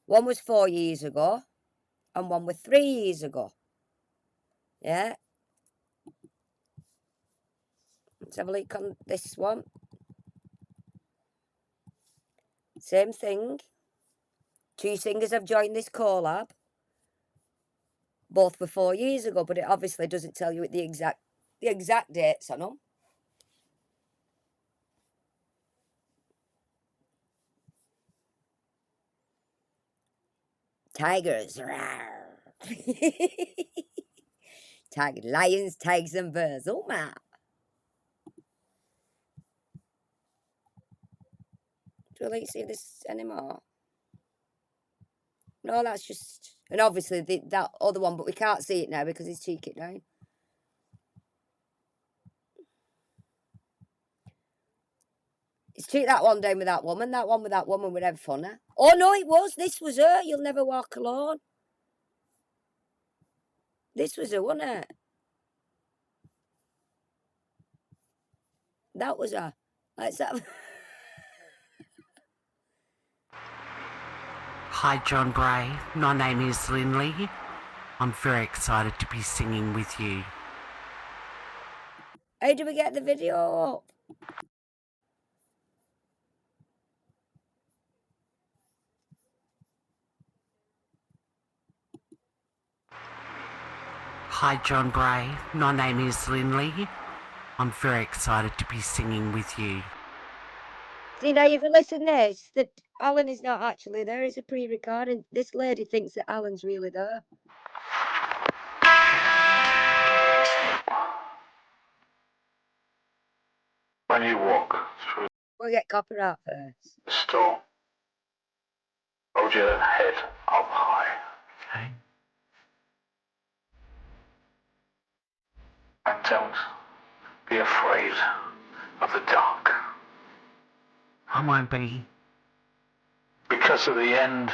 One was 4 years ago, and one was 3 years ago. Yeah. Let's have a look on this one. Same thing. 2 singers have joined this collab. Both were 4 years ago, but it obviously doesn't tell you the exact dates on them. Tigers. Tiger, lions, tigers, and bears. Oh my. Do I like to see this anymore? No, that's just. And obviously that other one, but we can't see it now because he's cheeked it down. He's cheeked that one down with that woman. That one with that woman would have fun. Huh? Oh no, it was. This was her. You'll never walk alone. This was her, wasn't it? That was her. Let's have. Hi, John Gray. My name is Lindley. I'm very excited to be singing with you. How do we get the video up? Hi, John Gray. My name is Lindley. I'm very excited to be singing with you. See, now you've listened this, that Alan is not actually there. It's a pre-recording. This lady thinks that Alan's really there. When you walk through We'll get copyright first. the storm, hold your head up high. Okay. And don't be afraid of the dark. I won't be. Because of the end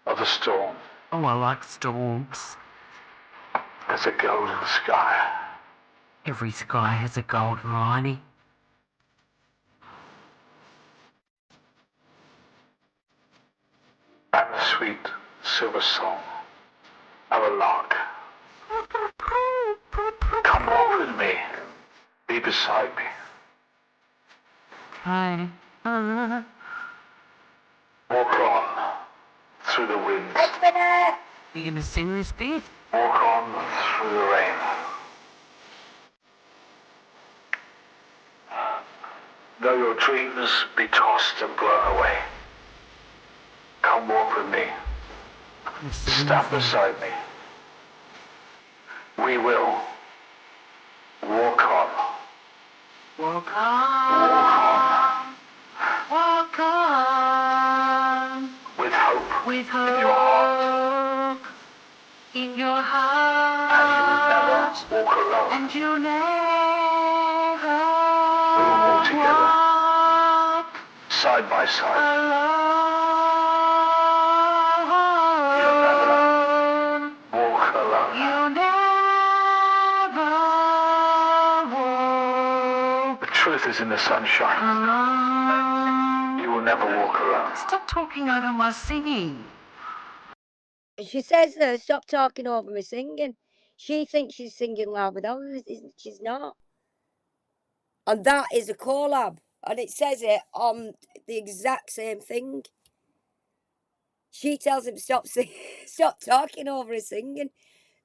of the storm, Oh, I like storms. there's a golden sky. Every sky has a golden lining. sweet silver song of a lark. Come walk with me, be beside me. Hi. Walk on through the winds. You gonna sing this bit? Walk on through the rain. Though your dreams be tossed and blown away, come walk with me, stand beside me. We will walk on. Walk on. Walk on. With hope With in your heart. hope in your And heart. you will never walk alone. And you'll never We will walk together, walk side by side. alone. Walk alone. You'll never walk The truth is in the sunshine. alone. You will never walk alone. Stop talking over my singing. She says, stop talking over me singing. She thinks she's singing loud without us. She's not. And that is a collab. And it says it on the exact same thing. She tells him stop stop talking over his singing.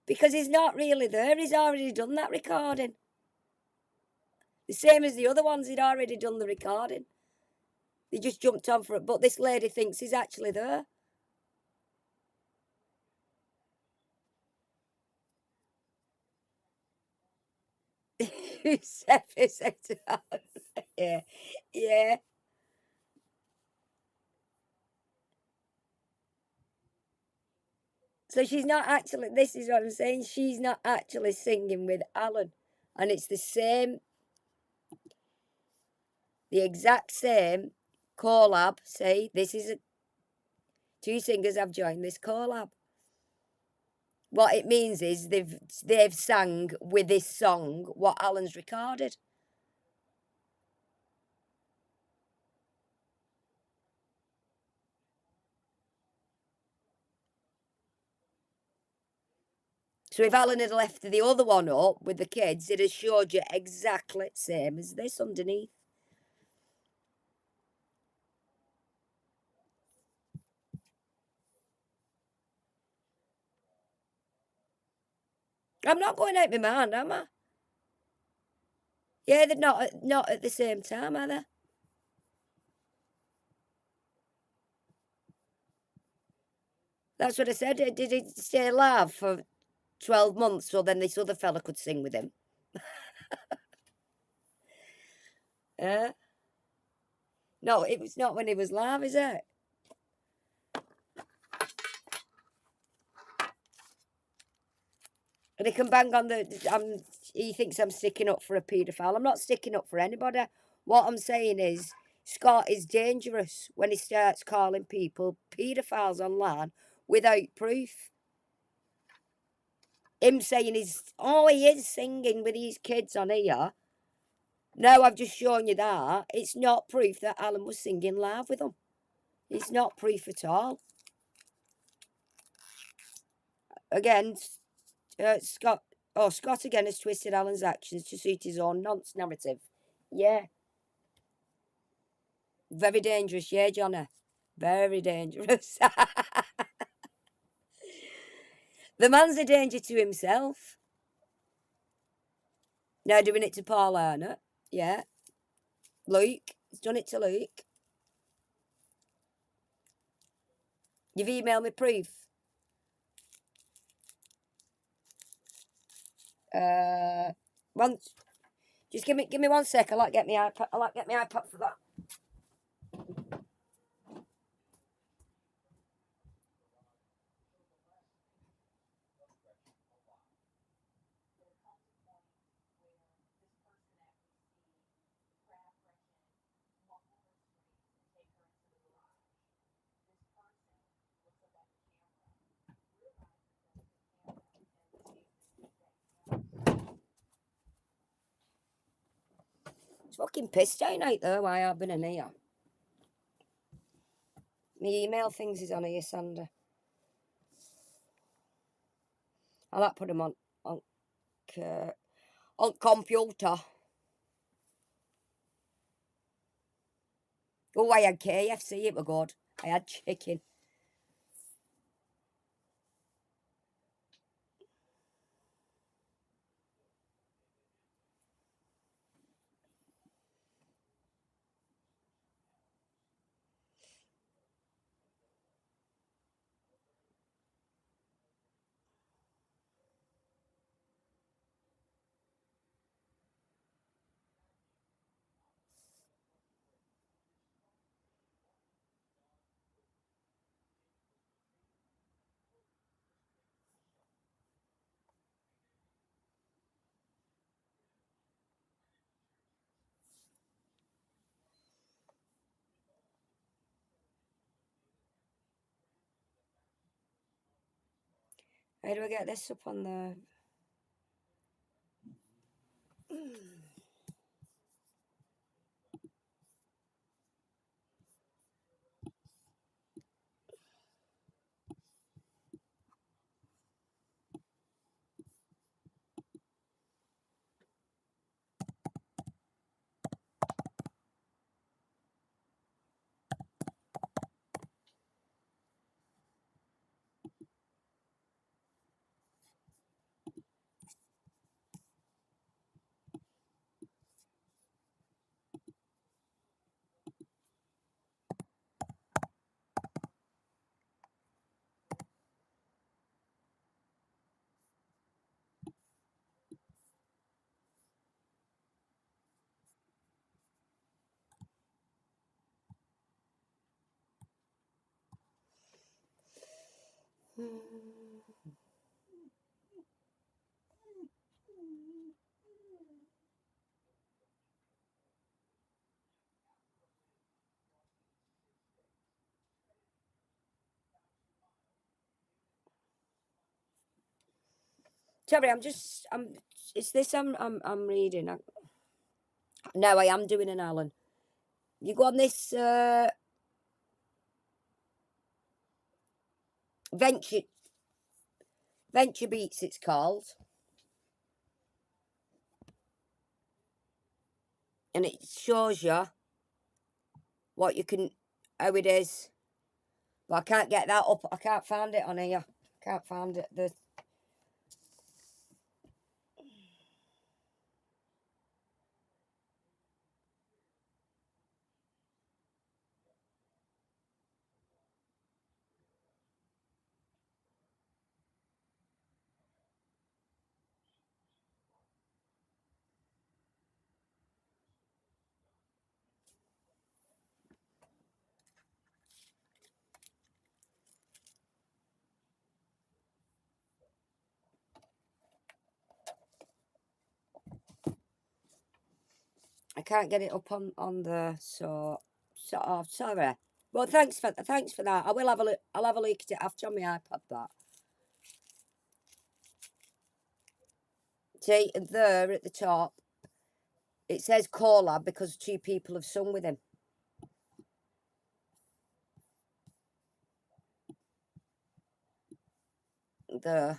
Because he's not really there. He's already done that recording. The same as the other ones, he'd already done the recording. They just jumped on for it. But this lady thinks he's actually there. Yeah, yeah. So she's not actually, this is what I'm saying, she's not actually singing with Alan. And it's the same, the exact same collab. See, this is two singers have joined this collab. What it means is they've sang with this song what Alan's recorded. So if Alan had left the other one up with the kids, it has showed you exactly the same as this underneath. I'm not going out my mind, am I? Yeah, they're not at the same time, are they? That's what I said. Did he stay alive for 12 months so then this other fella could sing with him? No, it was not when he was live, is it? And he can bang on the. He thinks I'm sticking up for a paedophile. I'm not sticking up for anybody. What I'm saying is, Scott is dangerous when he starts calling people paedophiles online without proof. Him saying he is singing with these kids on here. No, I've just shown you that. It's not proof that Alan was singing live with them. It's not proof at all. Again, Scott again has twisted Alan's actions to suit his own nonce narrative. Yeah. Very dangerous, yeah, Johnny. Very dangerous. The man's a danger to himself. Now doing it to Paul Arnott. Yeah. Luke. He's done it to Luke. You've emailed me proof. Once. Just give me 1 sec. I'll get my iPad for that. It's fucking pissed down out there while I've been in here. My email things is on here, Sander. I like put them on computer. Oh, I had KFC. It was good. I had chicken. How do I get this up on the... Sorry, it's this I'm reading. No, I am doing an Alan. You go on this Venture Beats, it's called. And it shows you what you can, how it is. But I can't get that up. I can't find it on here. Can't find it. I can't get it up on the sorry. Well, thanks for that. I will have a look. I'll have a look at it after on my iPad. That. See, and there at the top, it says collab because 2 people have sung with him. There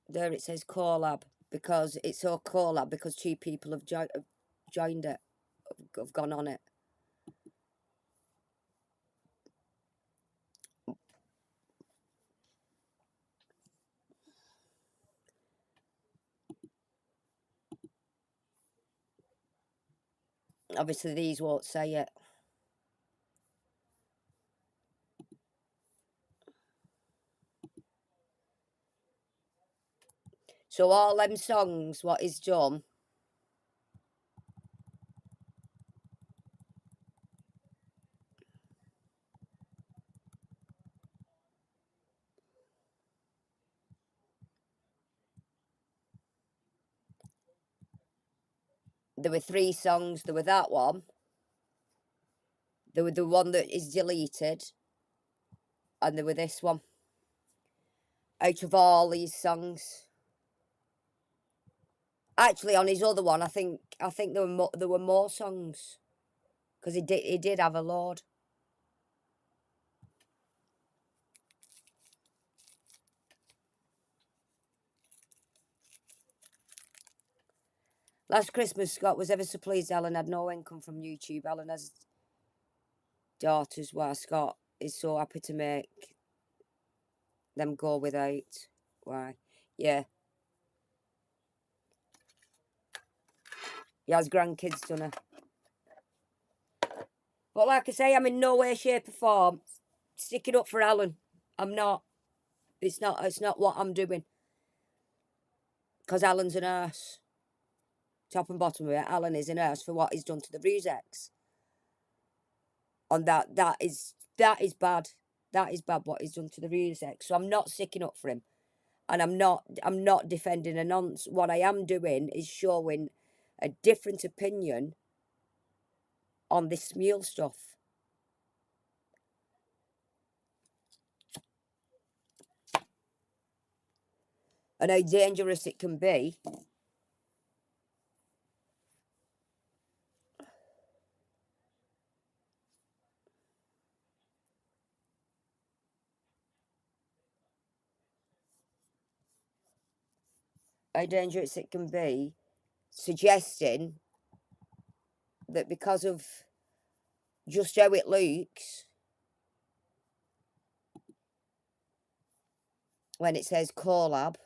it says collab because it's all collab because 2 people have joined it, have gone on it. Obviously, these won't say it. So all them songs, what is done, there were 3 songs. There were that one. There were the one that is deleted. And there were this one. Out of all these songs. Actually, on his other one, I think there were more songs. Because he did have a load. Last Christmas, Scott was ever so pleased Alan had no income from YouTube. Alan has daughters, while Scott is so happy to make them go without. Why? Yeah. He has grandkids, doesn't he? But like I say, I'm in no way, shape or form sticking up for Alan. I'm not. It's not what I'm doing. Because Alan's an arse. Top and bottom of it, Alan is an arse for what he's done to the Rusex. And that is bad. That is bad what he's done to the Rusex. So I'm not sticking up for him. And I'm not defending a nonce. What I am doing is showing a different opinion on this Smule stuff. And how dangerous it can be. How dangerous it can be, suggesting that because of just how it looks, when it says collab,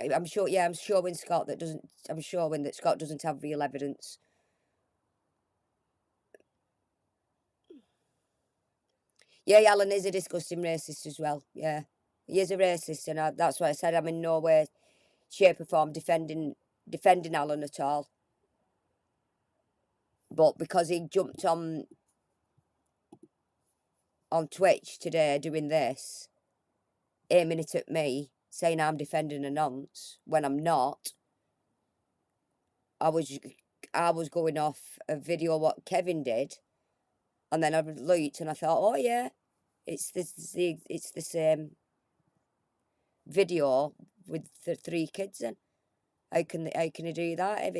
I'm showing Scott that doesn't. I'm showing that Scott doesn't have real evidence. Yeah, Alan is a disgusting racist as well. Yeah, he is a racist, and that's why I said I'm in no way, shape, or form defending Alan at all. But because he jumped on Twitch today doing this, aiming it at me, saying I'm defending a nonce when I'm not. I was going off a video what Kevin did, and then I looked and I thought, oh yeah, it's the same video with the 3 kids in. How can they do that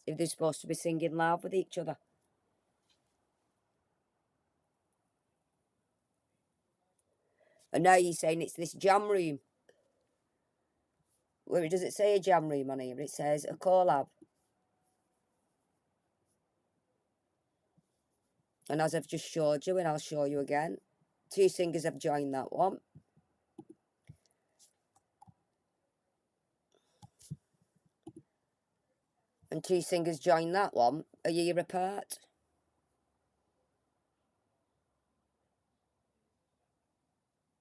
if they're supposed to be singing loud with each other? And now you're saying it's this jam room. Where does it say a jam room on here? It says a collab. And as I've just showed you, and I'll show you again, 2 singers have joined that one. And 2 singers joined that one a year apart.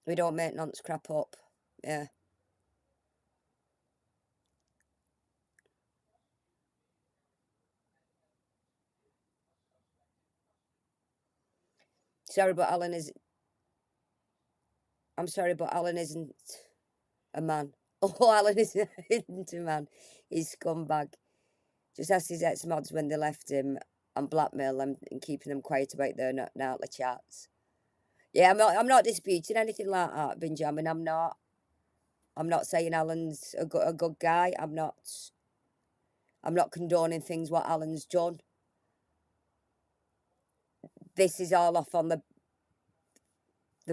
We don't make nonce crap up. Yeah. Sorry, but Alan is... I'm sorry, but Alan isn't a man. Oh, Alan isn't a man. He's scumbag. Just ask his ex-mods when they left him and blackmail them and keeping them quiet about their nightly chats. Yeah, I'm not disputing anything like that, Benjamin. I'm not saying Alan's a good guy. I'm not condoning things what Alan's done. This is all off on the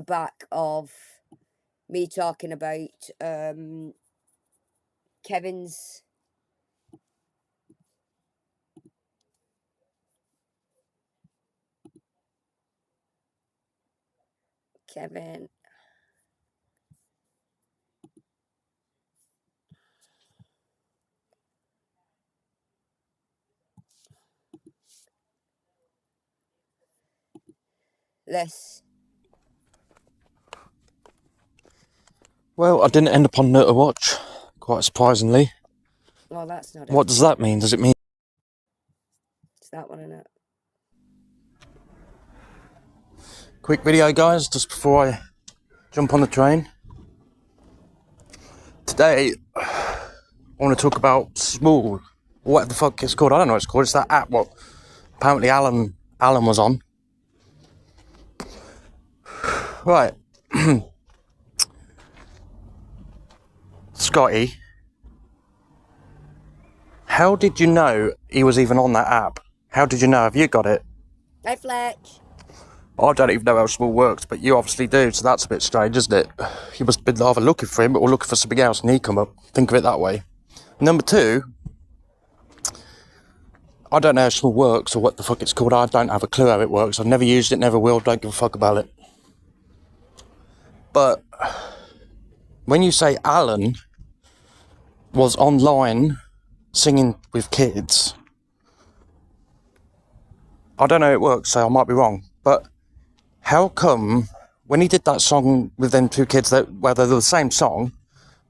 back of me talking about Kevin's Kevin. This. Well, I didn't end up on Nutter Watch, quite surprisingly. Well, that's not it. What does that mean? Does it mean... It's that one, isn't it? Quick video, guys, just before I jump on the train. Today, I want to talk about Smule. What the fuck it's called? I don't know what it's called. It's that app what apparently Alan was on. Right. Scotty, how did you know he was even on that app? How did you know? Have you got it? Hi, Fletch. I don't even know how Smule works, but you obviously do, so that's a bit strange, isn't it? You must have been either looking for him or looking for something else and he come up. Think of it that way. Number two, I don't know how Smule works or what the fuck it's called. I don't have a clue how it works. I've never used it, never will, don't give a fuck about it. But when you say Alan was online singing with kids, I don't know how it works, so I might be wrong, but how come when he did that song with them two kids, where they're the same song,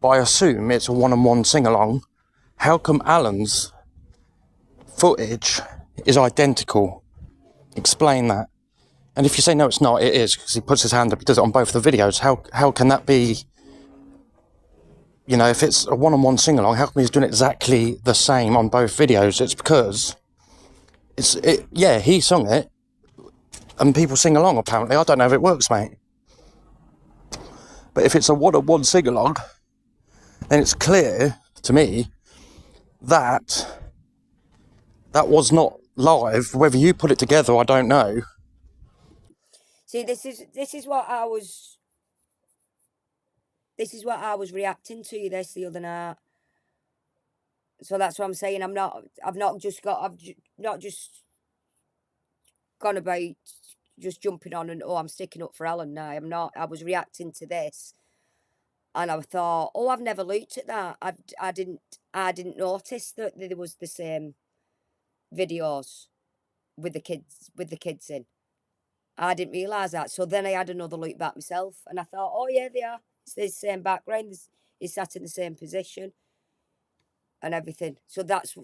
but I assume it's a one-on-one sing-along, how come Alan's footage is identical? Explain that. And if you say no, it's not, it is, because he puts his hand up, he does it on both the videos. How can that be? You know, if it's a one-on-one sing-along, how come he's doing exactly the same on both videos? It's because yeah, he sung it, and people sing along, apparently. I don't know if it works, mate. But if it's a one-on-one sing-along, then it's clear to me that that was not live. Whether you put it together, I don't know. See, this is what I was reacting to this the other night. So that's what I'm saying. I've not just gone about just jumping on and, oh, I'm sticking up for Alan now. I'm not. I was reacting to this, and I thought, oh, I've never looked at that. I didn't notice that there was the same videos with the kids in. I didn't realise that. So then I had another look back myself, and I thought, oh yeah, they are. It's the same background. He's sat in the same position and everything. So that's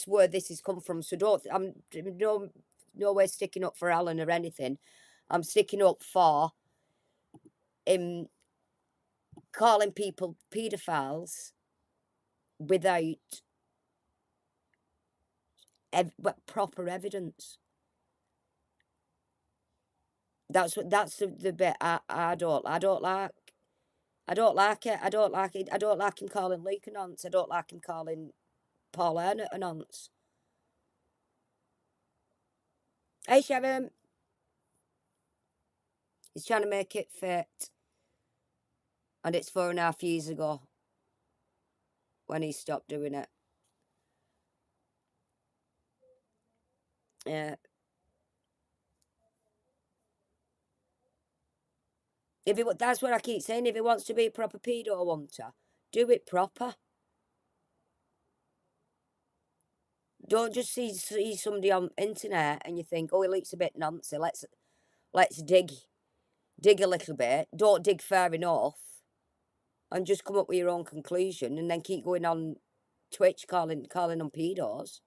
where this has come from. So I'm no way sticking up for Alan or anything. I'm sticking up for him calling people paedophiles without proper evidence. That's the bit I don't like. I don't like it. I don't like it. I don't like him calling Luke a nonce. I don't like him calling Paul Ernett a nonce. Hey, Shabam. He's trying to make it fit. And it's 4.5 years ago when he stopped doing it. Yeah. That's what I keep saying. If he wants to be a proper pedo hunter, do it proper. Don't just see somebody on internet and you think, oh, he looks a bit noncy. Let's dig a little bit. Don't dig far enough, and just come up with your own conclusion, and then keep going on Twitch calling them pedos.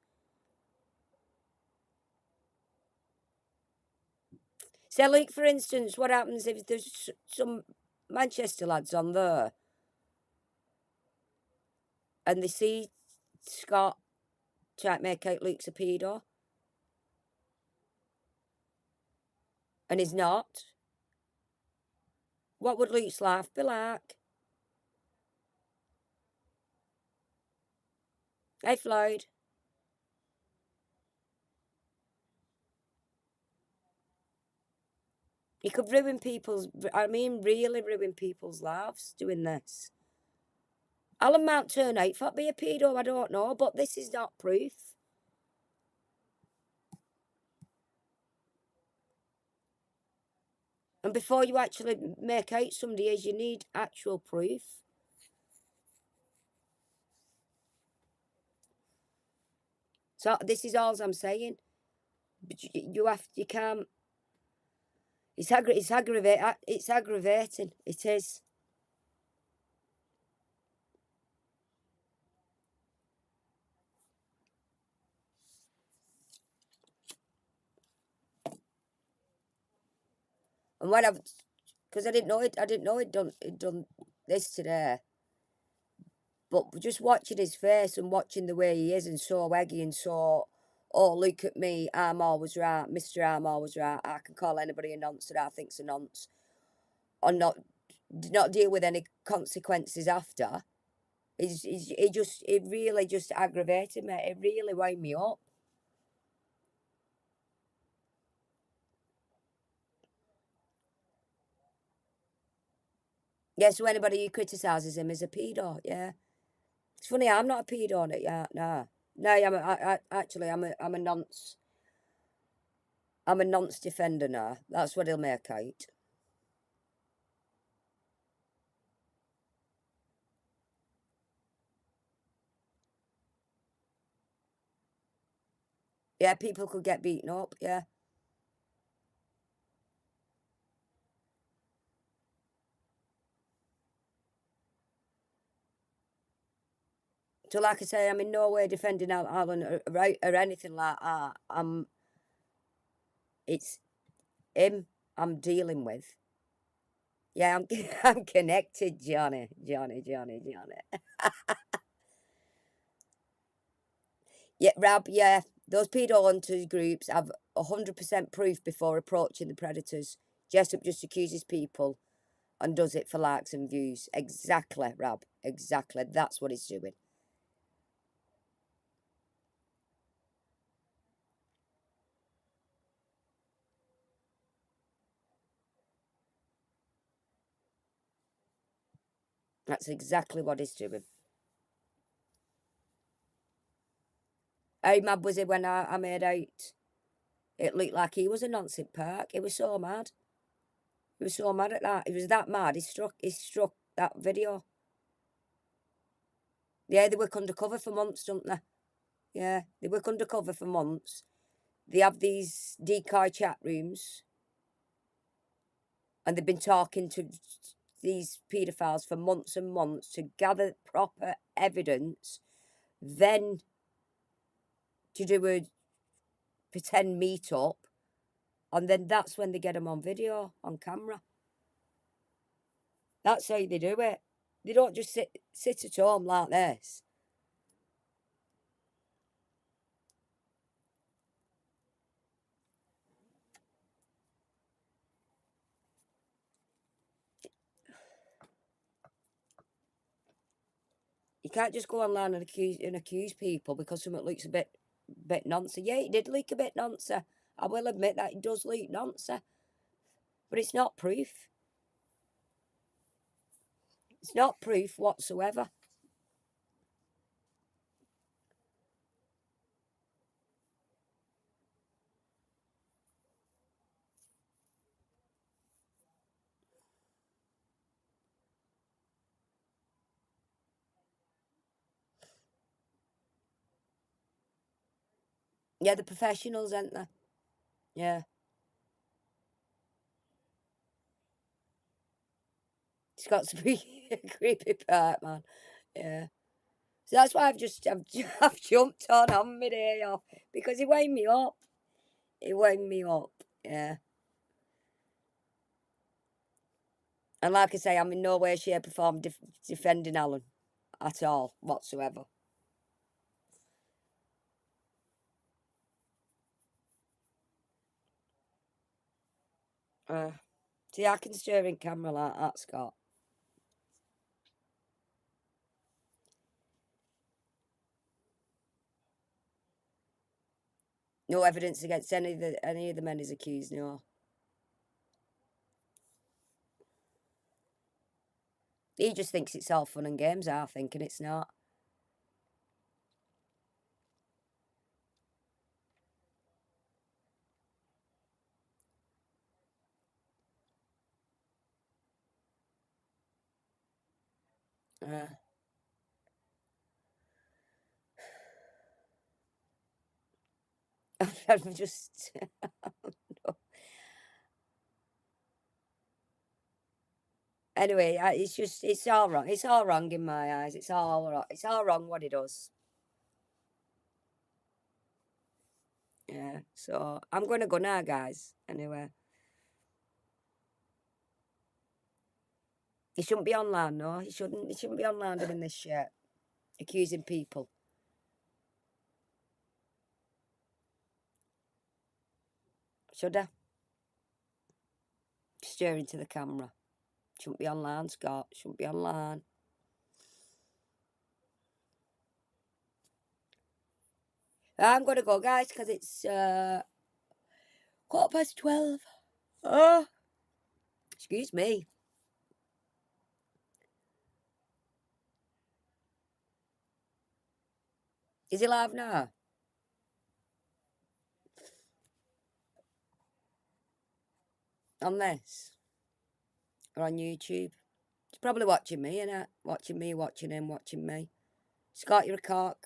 So, like, for instance, what happens if there's some Manchester lads on there and they see Scott trying to make out Luke's a pedo and he's not? What would Luke's life be like? Hey, Floyd. He could really ruin people's lives doing this. Alan might turn out for be a pedo, I don't know, but this is not proof. And before you actually make out somebody is, you need actual proof. So this is all I'm saying. But you can't. It's aggravating. It is. And because I didn't know it done this today. But just watching his face and watching the way he is and so eggy and so, oh, look at me, I'm always right, Mr. I'm always right, I can call anybody a nonce that I think's a nonce, or not deal with any consequences after. It really just aggravated me. It really wound me up. Yeah, so anybody who criticises him is a pedo, yeah. It's funny, I'm not a pedo on it, yeah, no. No, actually, I'm a nonce. I'm a nonce defender now. That's what he'll make out. Yeah, people could get beaten up, yeah. So, like I say, I'm in no way defending Alan or anything like that. It's him I'm dealing with. Yeah, I'm connected, Johnny. Yeah, Rab, yeah. Those pedo hunters groups have 100% proof before approaching the predators. Jessup just accuses people and does it for likes and views. Exactly, Rab. Exactly. That's what he's doing. That's exactly what he's doing. How mad was he when I made out? It looked like he was a nonce in park. He was so mad. He was so mad at that. He was that mad. He struck that video. Yeah, they work undercover for months, don't they? Yeah, they work undercover for months. They have these decoy chat rooms, and they've been talking to these paedophiles for months and months to gather proper evidence, then to do a pretend meet-up, and then that's when they get them on video, on camera. That's how they do it. They don't just sit at home like this. You can't just go online and accuse people because something looks a bit nonsense. Yeah, it did look a bit nonsense. I will admit that it does look nonsense, but it's not proof. It's not proof whatsoever. Yeah, the professionals, aren't they? Yeah. It's got to be a creepy part, man. Yeah. So that's why I've jumped on my day off because he wound me up. He wound me up. Yeah. And like I say, I'm in no way, shape, or form defending Alan at all whatsoever. Uh, See, I can steer in camera like that, Scott. No evidence against any of the men he's accused. No. He just thinks it's all fun and games. I think, and it's not. Uh, I'm just. Anyway, it's all wrong. It's all wrong in my eyes. It's all wrong. It's all wrong what he does. Yeah. So I'm going to go now, guys. Anyway, he shouldn't be online. No, he shouldn't. He shouldn't be online doing this shit, accusing people. Should I? Staring to the camera. Shouldn't be online, Scott. Shouldn't be online. I'm going to go, guys, because it's 12:15. Oh, excuse me. Is he live now? On this? Or on YouTube? He's probably watching me, innit? Watching me, watching him, watching me. Scott, you're a cock.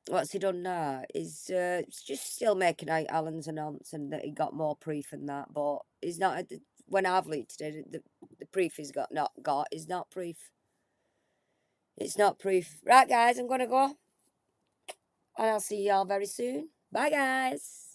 What's he done now? He's just still making out Alan's and aunts and that he got more proof than that, but he's not. When I've looked at it, the proof he's not got is not proof. It's not proof. Right, guys, I'm gonna go, and I'll see y'all very soon. Bye, guys.